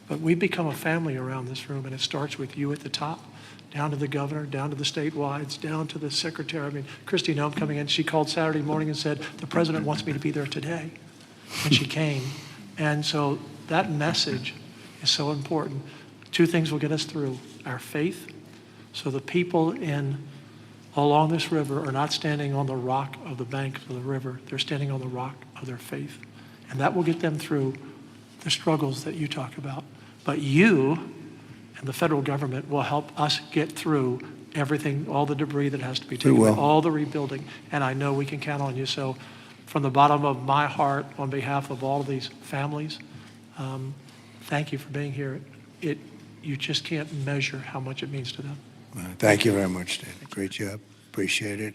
But we've become a family around this room, and it starts with you at the top, down to the governor, down to the statewides, down to the secretary. I mean, Christy Nome coming in, she called Saturday morning and said, the president wants me to be there today. And she came. And so that message is so important. Two things will get us through: our faith, so the people along this river are not standing on the rock of the bank of the river, they're standing on the rock of their faith. And that will get them through the struggles that you talk about. But you and the federal government will help us get through everything, all the debris that has to be taken, all the rebuilding, and I know we can count on you. So from the bottom of my heart, on behalf of all of these families, thank you for being here. You just can't measure how much it means to them. Thank you very much, Dan. Great job. Appreciate it.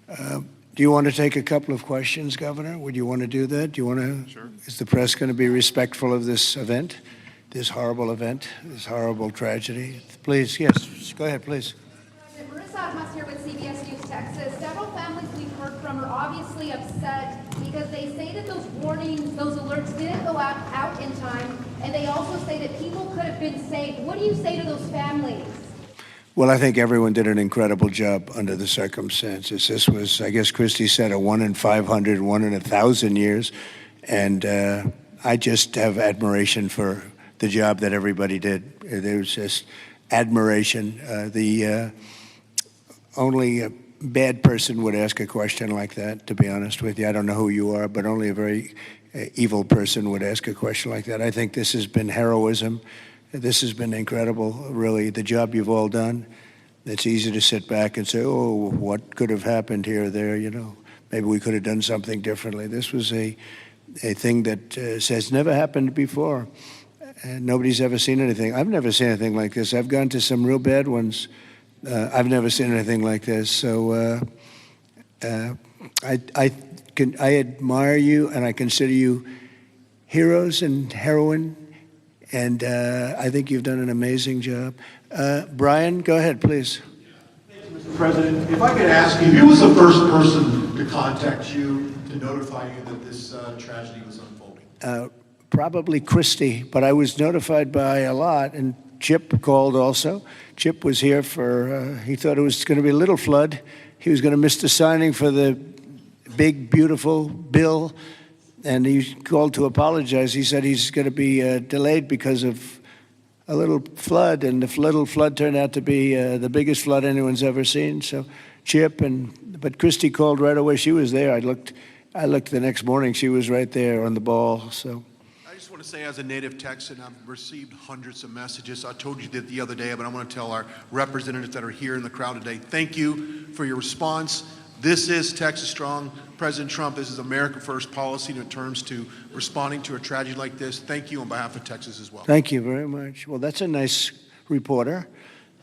Do you want to take a couple of questions, Governor? Would you want to do that? Do you want to? Sure. Is the press going to be respectful of this event, this horrible event, this horrible tragedy? Please, yes. Go ahead, please. Marissa Atmas here with CBS News Texas. Several families we've heard from are obviously upset because they say that those warnings, those alerts didn't go out in time, and they also say that people could have been saved. What do you say to those families? Well, I think everyone did an incredible job under the circumstances. This was, I guess Christy said, a 1 in 500, 1 in 1,000 years. And I just have admiration for the job that everybody did. There's just admiration. The only bad person would ask a question like that, to be honest with you. I don't know who you are, but only a very evil person would ask a question like that. I think this has been heroism. This has been incredible, really, the job you've all done. It's easy to sit back and say, oh, what could have happened here or there, you know. Maybe we could have done something differently. This was a thing that has never happened before. And nobody's ever seen anything. I've never seen anything like this. I've gone to some real bad ones. I've never seen anything like this. So I admire you, and I consider you heroes and heroine. And I think you've done an amazing job. Brian, go ahead, please. Thank you, Mr. President. If I could ask you, who was the first person to contact you to notify you that this tragedy was unfolding? Probably Christy, but I was notified by a lot, and Chip called also. Chip was here for, he thought it was going to be a little flood. He was going to miss the signing for the big, beautiful bill. And he called to apologize. He said he's going to be delayed because of a little flood, and the little flood turned out to be the biggest flood anyone's ever seen. So Chip but Christy called right away. She was there. I looked the next morning. She was right there on the ball. So I just want to say, as a native Texan, I've received hundreds of messages. I told you that the other day, but I want to tell our representatives that are here in the crowd today, thank you for your response. This is Texas Strong. President Trump, this is America First policy in terms to responding to a tragedy like this. Thank you on behalf of Texas as well. Thank you very much. Well, that's a nice reporter.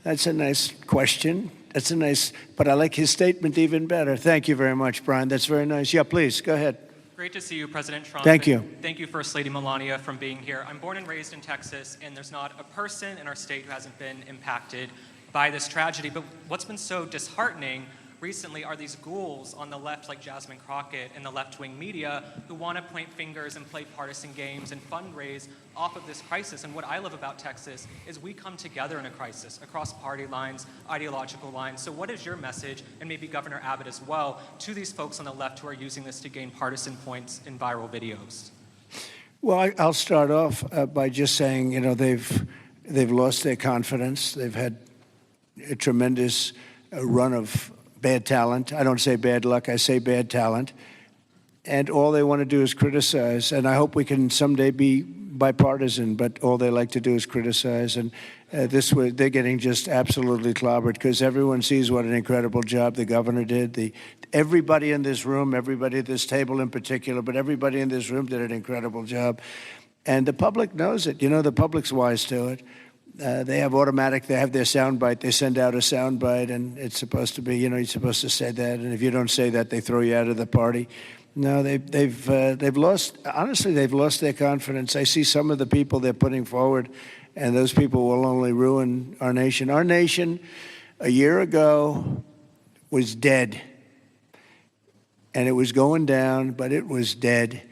That's a nice question. That's a nice, but I like his statement even better. Thank you very much, Brian. That's very nice. Yeah, please, go ahead. Great to see you, President Trump. Thank you. Thank you, First Lady Melania, for being here. I'm born and raised in Texas, and there's not a person in our state who hasn't been impacted by this tragedy. But what's been so disheartening recently are these ghouls on the left, like Jasmine Crockett and the left-wing media, who want to point fingers and play partisan games and fundraise off of this crisis. And what I love about Texas is we come together in a crisis across party lines, ideological lines. So what is your message, and maybe Governor Abbott as well, to these folks on the left who are using this to gain partisan points in viral videos? Well, I'll start off by just saying, you know, They've lost their confidence. They've had a tremendous run of bad talent. I don't say bad luck, I say bad talent. And all they want to do is criticize. And I hope we can someday be bipartisan, but all they like to do is criticize. And this way, they're getting just absolutely clobbered because everyone sees what an incredible job the governor did. Everybody in this room, everybody at this table in particular, but everybody in this room did an incredible job. And the public knows it. You know, the public's wise to it. They have their soundbite. They send out a soundbite, and it's supposed to be, you're supposed to say that. And if you don't say that, they throw you out of the party. No, they've lost, honestly, they've lost their confidence. I see some of the people they're putting forward, and those people will only ruin our nation. Our nation, a year ago, was dead. And it was going down, but it was dead.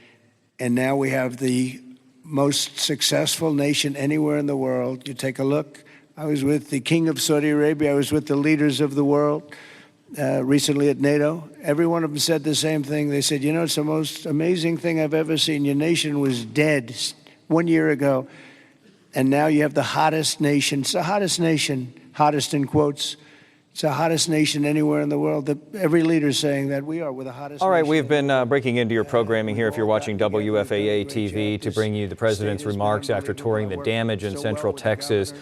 And now we have the most successful nation anywhere in the world. You take a look. I was with the King of Saudi Arabia. I was with the leaders of the world recently at NATO. Every one of them said the same thing. They said, it's the most amazing thing I've ever seen. Your nation was dead 1 year ago, and now you have the hottest nation. It's the hottest nation, hottest in quotes. It's the hottest nation anywhere in the world. Every leader is saying that we're the hottest. All right, nation. we've been breaking into your programming here, if you're watching WFAA TV, to bring you the president's remarks after touring the damage in Central Texas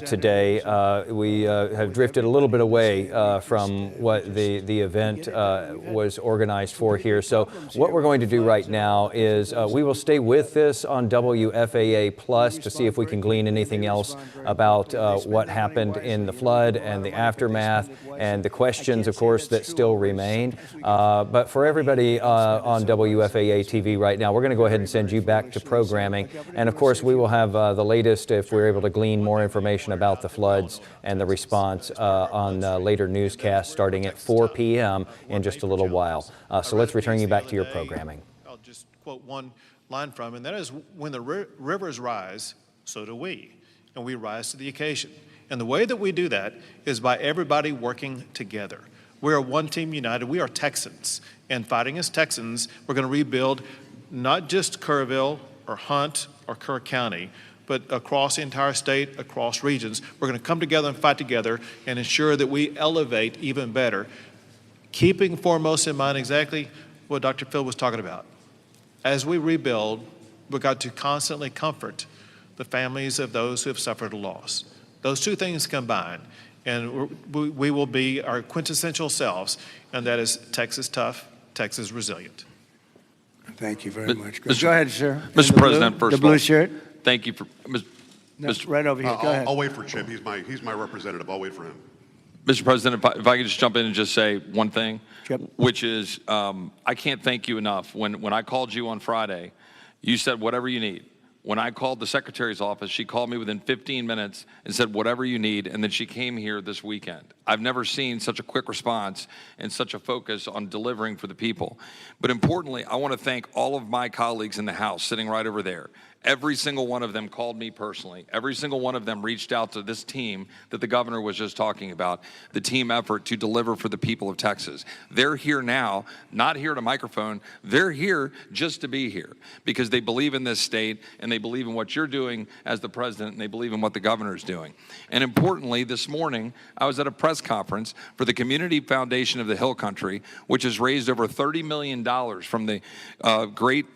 today. We have drifted a little bit away from what the event was organized for here. So what we're going to do right now is we will stay with this on WFAA Plus to see if we can glean anything else about what happened in the flood and the aftermath, and the questions, of course, that still remain. But for everybody on WFAA TV right now, we're going to go ahead and send you back to programming. And of course, we will have the latest, if we're able to glean more information about the floods and the response on later newscasts starting at 4 p.m. in just a little while. So let's return you back to your programming. I'll just quote one line from, and that is, when the rivers rise, so do we, and we rise to the occasion. And the way that we do that is by everybody working together. We are one team united. We are Texans. And fighting as Texans, we're going to rebuild not just Kerrville or Hunt or Kerr County, but across the entire state, across regions. We're going to come together and fight together and ensure that we elevate even better, keeping foremost in mind exactly what Dr. Phil was talking about. As we rebuild, we've got to constantly comfort the families of those who have suffered a loss. Those two things combined, and we will be our quintessential selves, and that is Texas tough, Texas resilient. Thank you very much. Go ahead, sir. Mr. President, first the of all, blue shirt. thank you for Right over here. Go ahead. I'll wait for Chip. He's my representative. I'll wait for him. Mr. President, if I could just jump in and just say one thing, which is I can't thank you enough. When I called you on Friday, you said whatever you need. When I called the secretary's office, she called me within 15 minutes and said, whatever you need, and then she came here this weekend. I've never seen such a quick response and such a focus on delivering for the people. But importantly, I want to thank all of my colleagues in the House sitting right over there. Every single one of them called me personally. Every single one of them reached out to this team that the governor was just talking about, the team effort to deliver for the people of Texas. They're here now, not here to microphone. They're here just to be here because they believe in this state and they believe in what you're doing as the president and they believe in what the governor's doing. And importantly, this morning, I was at a press conference for the Community Foundation of the Hill Country, which has raised over $30 million from the great,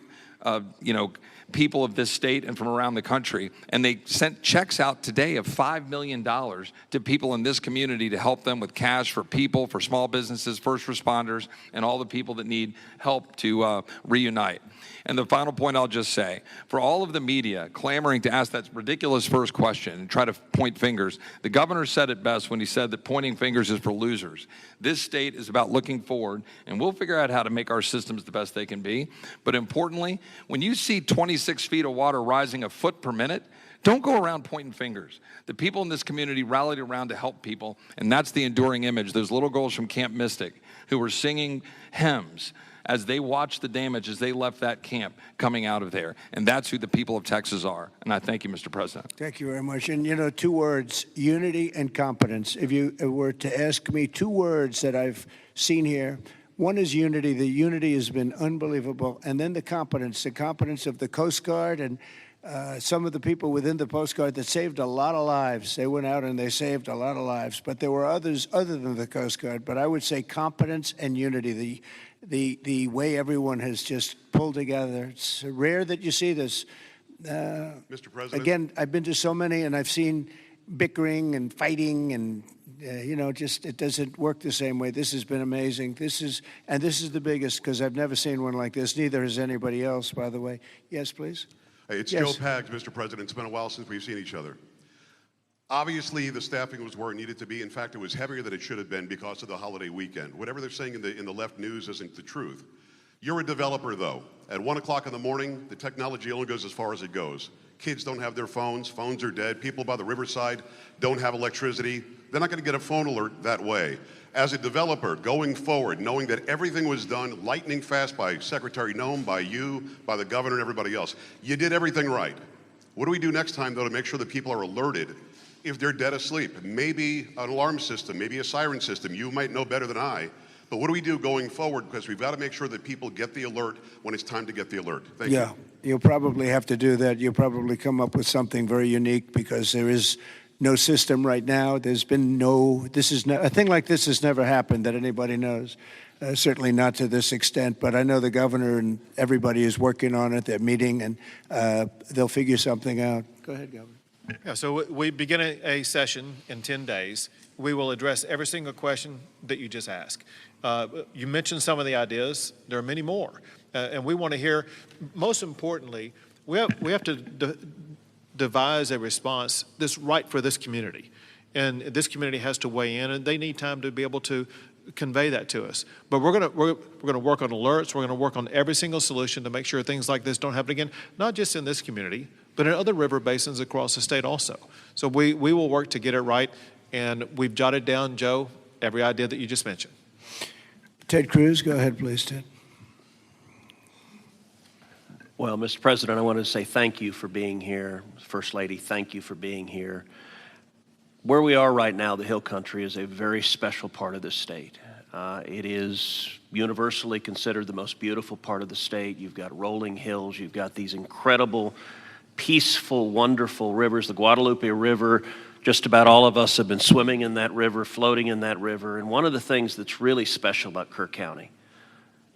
people of this state and from around the country, and they sent checks out today of $5 million to people in this community to help them with cash for people, for small businesses, first responders, and all the people that need help to reunite. And the final point I'll just say, for all of the media clamoring to ask that ridiculous first question and try to point fingers, the governor said it best when he said that pointing fingers is for losers. This state is about looking forward, and we'll figure out how to make our systems the best they can be. But importantly, when you see 26 feet of water rising a foot per minute, don't go around pointing fingers. The people in this community rallied around to help people, and that's the enduring image. Those little girls from Camp Mystic who were singing hymns as they watched the damage as they left that camp coming out of there. And that's who the people of Texas are. And I thank you, Mr. President. Thank you very much. And, 2 words, unity and competence. If you were to ask me 2 words that I've seen here, one is unity. The unity has been unbelievable. And then the competence of the Coast Guard and some of the people within the Coast Guard that saved a lot of lives. They went out and they saved a lot of lives. But there were others other than the Coast Guard. But I would say competence and unity, the way everyone has just pulled together. It's rare that you see this. Mr. President. Again, I've been to so many, and I've seen bickering and fighting, and just it doesn't work the same way. This has been amazing. This is the biggest, because I've never seen one like this. Neither has anybody else, by the way. Yes, please. Hey, it's Yes. Joe Pags, Mr. President. It's been a while since we've seen each other. Obviously, the staffing was where it needed to be. In fact, it was heavier than it should have been because of the holiday weekend. Whatever they're saying in the left news isn't the truth. You're a developer, though. At 1 o'clock in the morning, the technology only goes as far as it goes. Kids don't have their phones. Phones are dead. People by the riverside don't have electricity. They're not going to get a phone alert that way. As a developer, going forward, knowing that everything was done lightning fast by Secretary Noem, by you, by the governor, and everybody else, you did everything right. What do we do next time, though, to make sure that people are alerted if they're dead asleep? Maybe an alarm system, maybe a siren system. You might know better than I. But what do we do going forward? Because we've got to make sure that people get the alert when it's time to get the alert. Thank you. Yeah, you'll probably have to do that. You'll probably come up with something very unique, because there is no system right now. There's been a thing like this has never happened that anybody knows. Certainly not to this extent, but I know the governor and everybody is working on it. They're meeting, and they'll figure something out. Go ahead, Governor. Yeah, so we begin a session in 10 days. We will address every single question that you just asked. You mentioned some of the ideas. There are many more. And we want to hear, most importantly, we have to devise a response that's right for this community. And this community has to weigh in, and they need time to be able to convey that to us. But we're going to work on alerts. We're going to work on every single solution to make sure things like this don't happen again, not just in this community, but in other river basins across the state also. So we will work to get it right, and we've jotted down, Joe, every idea that you just mentioned. Ted Cruz, go ahead, please, Ted. Well, Mr. President, I want to say thank you for being here. First Lady, thank you for being here. Where we are right now, the Hill Country, is a very special part of the state. It is universally considered the most beautiful part of the state. You've got rolling hills. You've got these incredible, peaceful, wonderful rivers. The Guadalupe River, just about all of us have been swimming in that river, floating in that river. And one of the things that's really special about Kerr County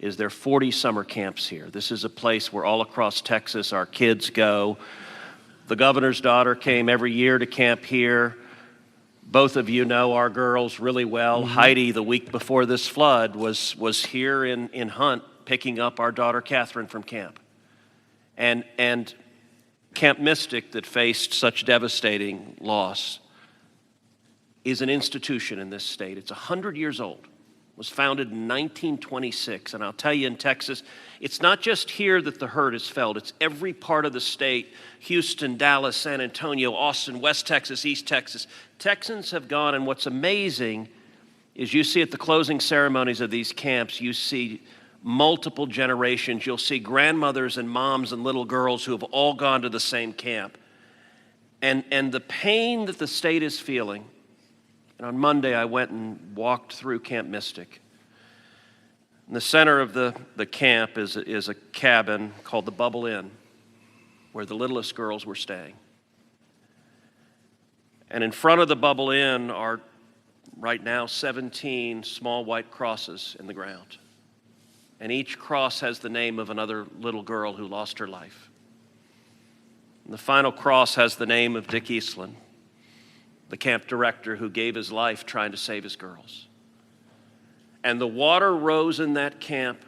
is there are 40 summer camps here. This is a place where all across Texas our kids go. The governor's daughter came every year to camp here. Both of you know our girls really well. Mm-hmm. Heidi, the week before this flood, was here in Hunt picking up our daughter Catherine from camp. And Camp Mystic, that faced such devastating loss, is an institution in this state. It's 100 years old. Was founded in 1926, and I'll tell you, in Texas, it's not just here that the hurt is felt. It's every part of the state: Houston, Dallas, San Antonio, Austin, West Texas, East Texas. Texans have gone, and what's amazing is you see at the closing ceremonies of these camps, you see multiple generations. You'll see grandmothers and moms and little girls who have all gone to the same camp. And the pain that the state is feeling. And on Monday, I went and walked through Camp Mystic. In the center of the camp is a cabin called the Bubble Inn, where the littlest girls were staying. And in front of the Bubble Inn are, right now, 17 small white crosses in the ground. And each cross has the name of another little girl who lost her life. And the final cross has the name of Dick Eastland, the camp director who gave his life trying to save his girls. And the water rose in that camp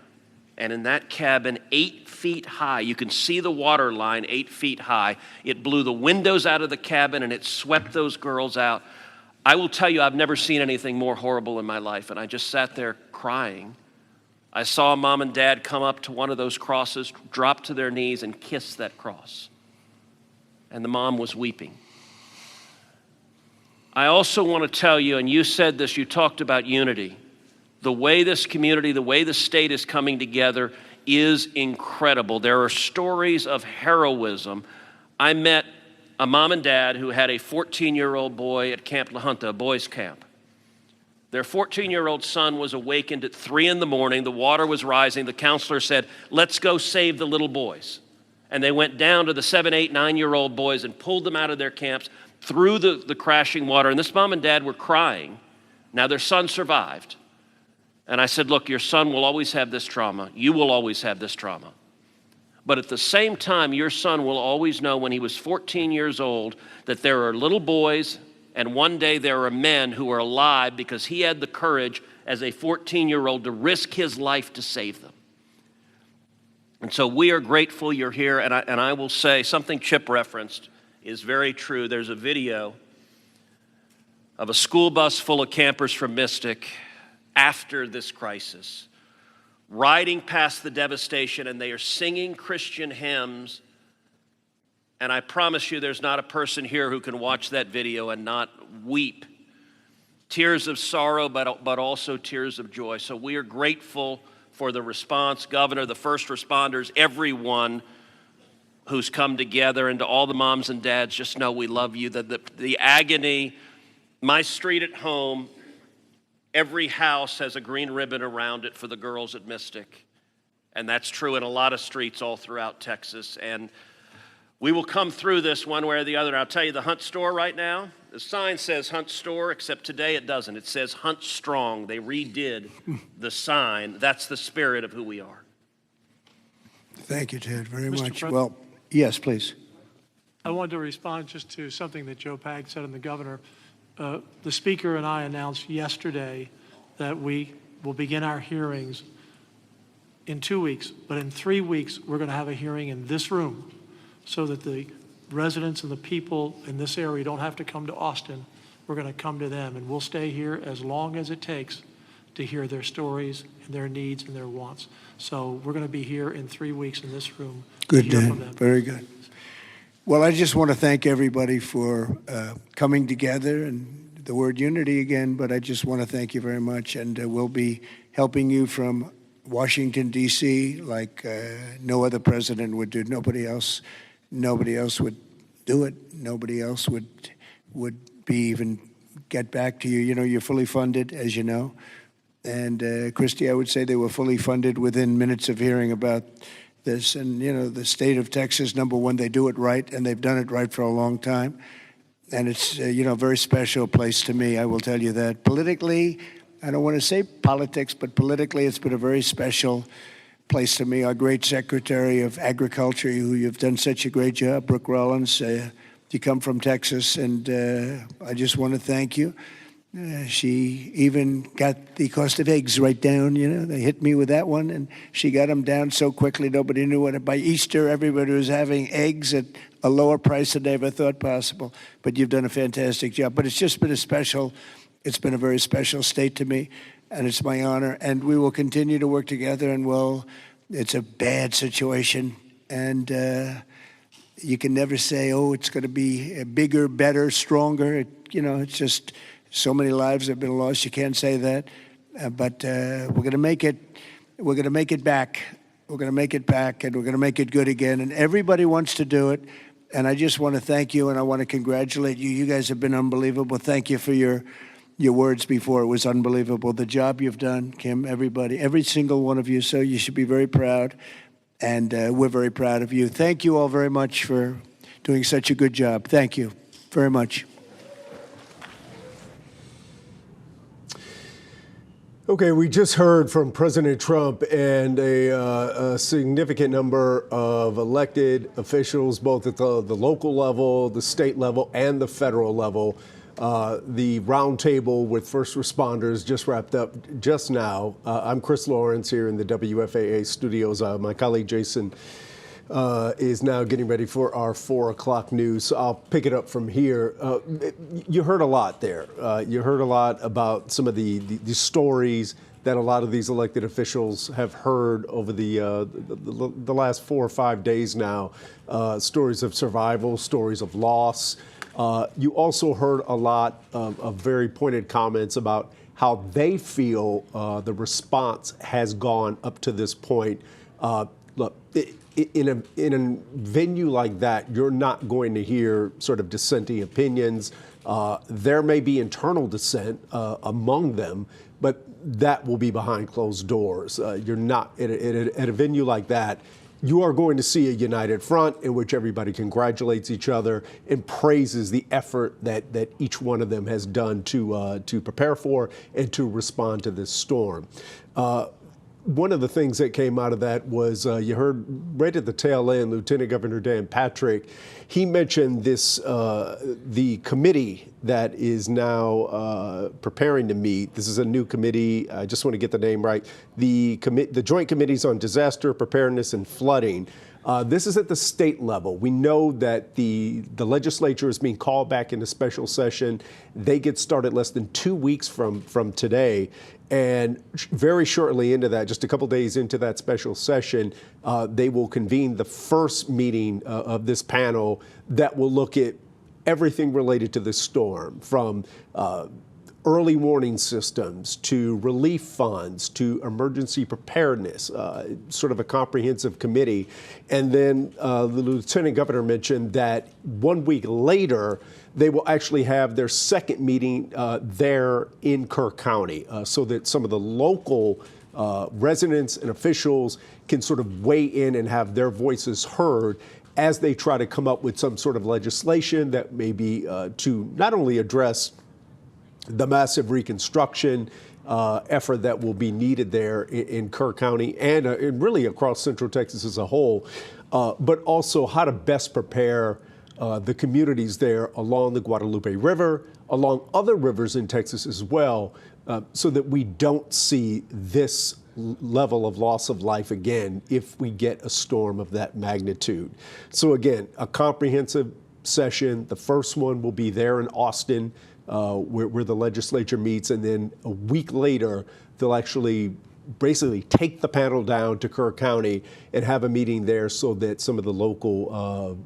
and in that cabin 8 feet high. You can see the water line 8 feet high. It blew the windows out of the cabin and it swept those girls out. I will tell you, I've never seen anything more horrible in my life, and I just sat there crying. I saw mom and dad come up to one of those crosses, drop to their knees and kiss that cross. And the mom was weeping. I also want to tell you, and you said this, you talked about unity. The way this community, the way the state is coming together is incredible. There are stories of heroism. I met a mom and dad who had a 14-year-old boy at Camp La Junta, a boys' camp. Their 14-year-old son was awakened at 3 a.m. The water was rising. The counselor said, "Let's go save the little boys." And they went down to the 7, 8, 9-year-old boys and pulled them out of their camps through the crashing water. And this mom and dad were crying. Now their son survived. And I said, look, your son will always have this trauma. You will always have this trauma. But at the same time, your son will always know when he was 14 years old that there are little boys and one day there are men who are alive because he had the courage as a 14-year-old to risk his life to save them. And so we are grateful you're here. And I will say something Chip referenced is very true. There's a video of a school bus full of campers from Mystic after this crisis, riding past the devastation, and they are singing Christian hymns. And I promise you there's not a person here who can watch that video and not weep. Tears of sorrow, but also tears of joy. So we are grateful for the response, Governor, the first responders, everyone who's come together, and to all the moms and dads, just know we love you. The agony, my street at home, every house has a green ribbon around it for the girls at Mystic. And that's true in a lot of streets all throughout Texas. And we will come through this one way or the other. And I'll tell you, the Hunt store right now, the sign says Hunt store, except today it doesn't. It says Hunt Strong. They redid the sign. That's the spirit of who we are. Thank you, Ted, very Mr. much. President? Well, yes, please. I wanted to respond just to something that Joe Pag said and the governor. The Speaker and I announced yesterday that we will begin our hearings in 2 weeks, but in 3 weeks, we're going to have a hearing in this room so that the residents and the people in this area don't have to come to Austin. We're going to come to them, and we'll stay here as long as it takes to hear their stories and their needs and their wants. So we're going to be here in 3 weeks in this room Good, to hear Dan. from them. Very good. Well, I just want to thank everybody for coming together, and the word unity again, but I just want to thank you very much. And we'll be helping you from Washington, D.C., like no other president would do. Nobody else would do it. Nobody else would be even get back to you. You know, you're fully funded, as you know. And Christy, I would say they were fully funded within minutes of hearing about this. And, you know, the state of Texas, number one, they do it right, and they've done it right for a long time. And it's, you know, a very special place to me, I will tell you that. Politically, I don't want to say politics, but politically it's been a very special place to me. Our great Secretary of Agriculture, who you've done such a great job, Brooke Rollins, you come from Texas, and I just want to thank you. She even got the cost of eggs right down, you know. They hit me with that one, and she got them down so quickly nobody knew what. By Easter, everybody was having eggs at a lower price than they ever thought possible. But you've done a fantastic job. But it's just been it's been a very special state to me, and it's my honor. And we will continue to work together, and well, it's a bad situation, and you can never say, oh, it's going to be bigger, better, stronger. It's just so many lives have been lost. You can't say that, but we're going to make it. We're going to make it back. We're going to make it back, and we're going to make it good again. And everybody wants to do it. And I just want to thank you, and I want to congratulate you. You guys have been unbelievable. Thank you for your words before. It was unbelievable. The job you've done, Kim, everybody, every single one of you. So you should be very proud, and we're very proud of you. Thank you all very much for doing such a good job. Thank you very much. Okay, we just heard from President Trump and a significant number of elected officials, both at the local level, the state level, and the federal level. The roundtable with first responders just wrapped up just now. I'm Chris Lawrence here in the WFAA studios. My colleague Jason is now getting ready for our 4 o'clock news. So I'll pick it up from here. You heard a lot there. You heard a lot about some of the stories that a lot of these elected officials have heard over the last 4 or 5 days now. Stories of survival, stories of loss. You also heard a lot of very pointed comments about how they feel the response has gone up to this point. Look, in a venue like that, you're not going to hear sort of dissenting opinions. There may be internal dissent among them, but that will be behind closed doors. You're not at a venue like that. you are going to see a united front in which everybody congratulates each other and praises the effort that each one of them has done to prepare for and to respond to this storm. One of the things that came out of that was you heard right at the tail end, Lieutenant Governor Dan Patrick, he mentioned this, the committee that is now preparing to meet. This is a new committee. I just want to get the name right. The Joint Committees on Disaster Preparedness and Flooding. This is at the state level. We know that the legislature is being called back into special session. They get started less than 2 weeks from today. And very shortly into that, just a couple days into that special session, they will convene the first meeting of this panel that will look at everything related to the storm, from early warning systems to relief funds to emergency preparedness, sort of a comprehensive committee. And then the Lieutenant Governor mentioned that 1 week later, they will actually have their second meeting there in Kerr County so that some of the local residents and officials can sort of weigh in and have their voices heard as they try to come up with some sort of legislation that may be to not only address the massive reconstruction effort that will be needed there in Kerr County and really across Central Texas as a whole, but also how to best prepare the communities there along the Guadalupe River, along other rivers in Texas as well, so that we don't see this level of loss of life again if we get a storm of that magnitude. So again, a comprehensive session. The first one will be there in Austin, where the legislature meets, and then a week later, they'll actually basically take the panel down to Kerr County and have a meeting there so that some of the local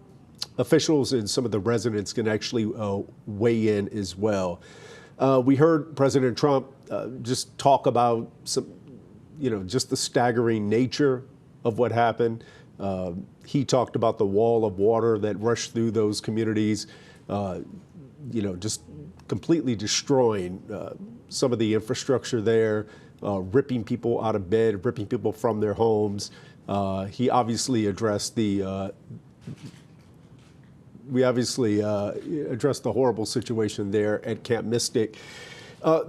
officials and some of the residents can actually weigh in as well. We heard President Trump just talk about some, just the staggering nature of what happened. He talked about the wall of water that rushed through those communities, just completely destroying some of the infrastructure there, ripping people out of bed, ripping people from their homes. He obviously addressed the horrible situation there at Camp Mystic.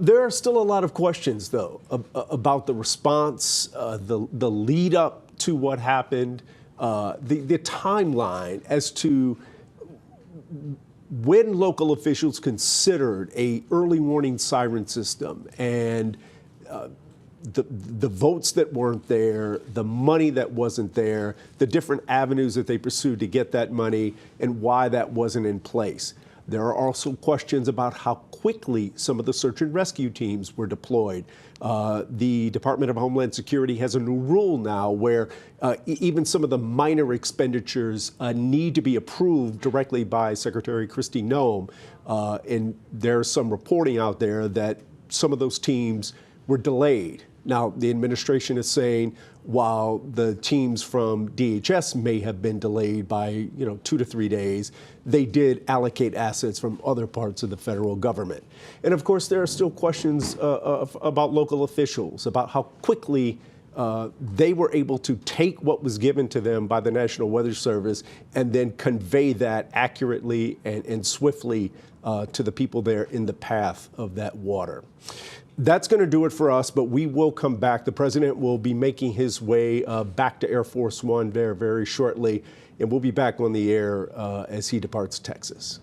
There are still a lot of questions, though, about the response, the lead up to what happened, the timeline as to when local officials considered a early warning siren system and the votes that weren't there, the money that wasn't there, the different avenues that they pursued to get that money, and why that wasn't in place. There are also questions about how quickly some of the search and rescue teams were deployed. The Department of Homeland Security has a new rule now where even some of the minor expenditures need to be approved directly by Secretary Kristi Noem. And there's some reporting out there that some of those teams were delayed. Now, the administration is saying while the teams from DHS may have been delayed by 2 to 3 days, they did allocate assets from other parts of the federal government. And of course, there are still questions about local officials, about how quickly they were able to take what was given to them by the National Weather Service and then convey that accurately and swiftly to the people there in the path of that water. That's going to do it for us, but we will come back. The president will be making his way back to Air Force One very shortly, and we'll be back on the air as he departs Texas.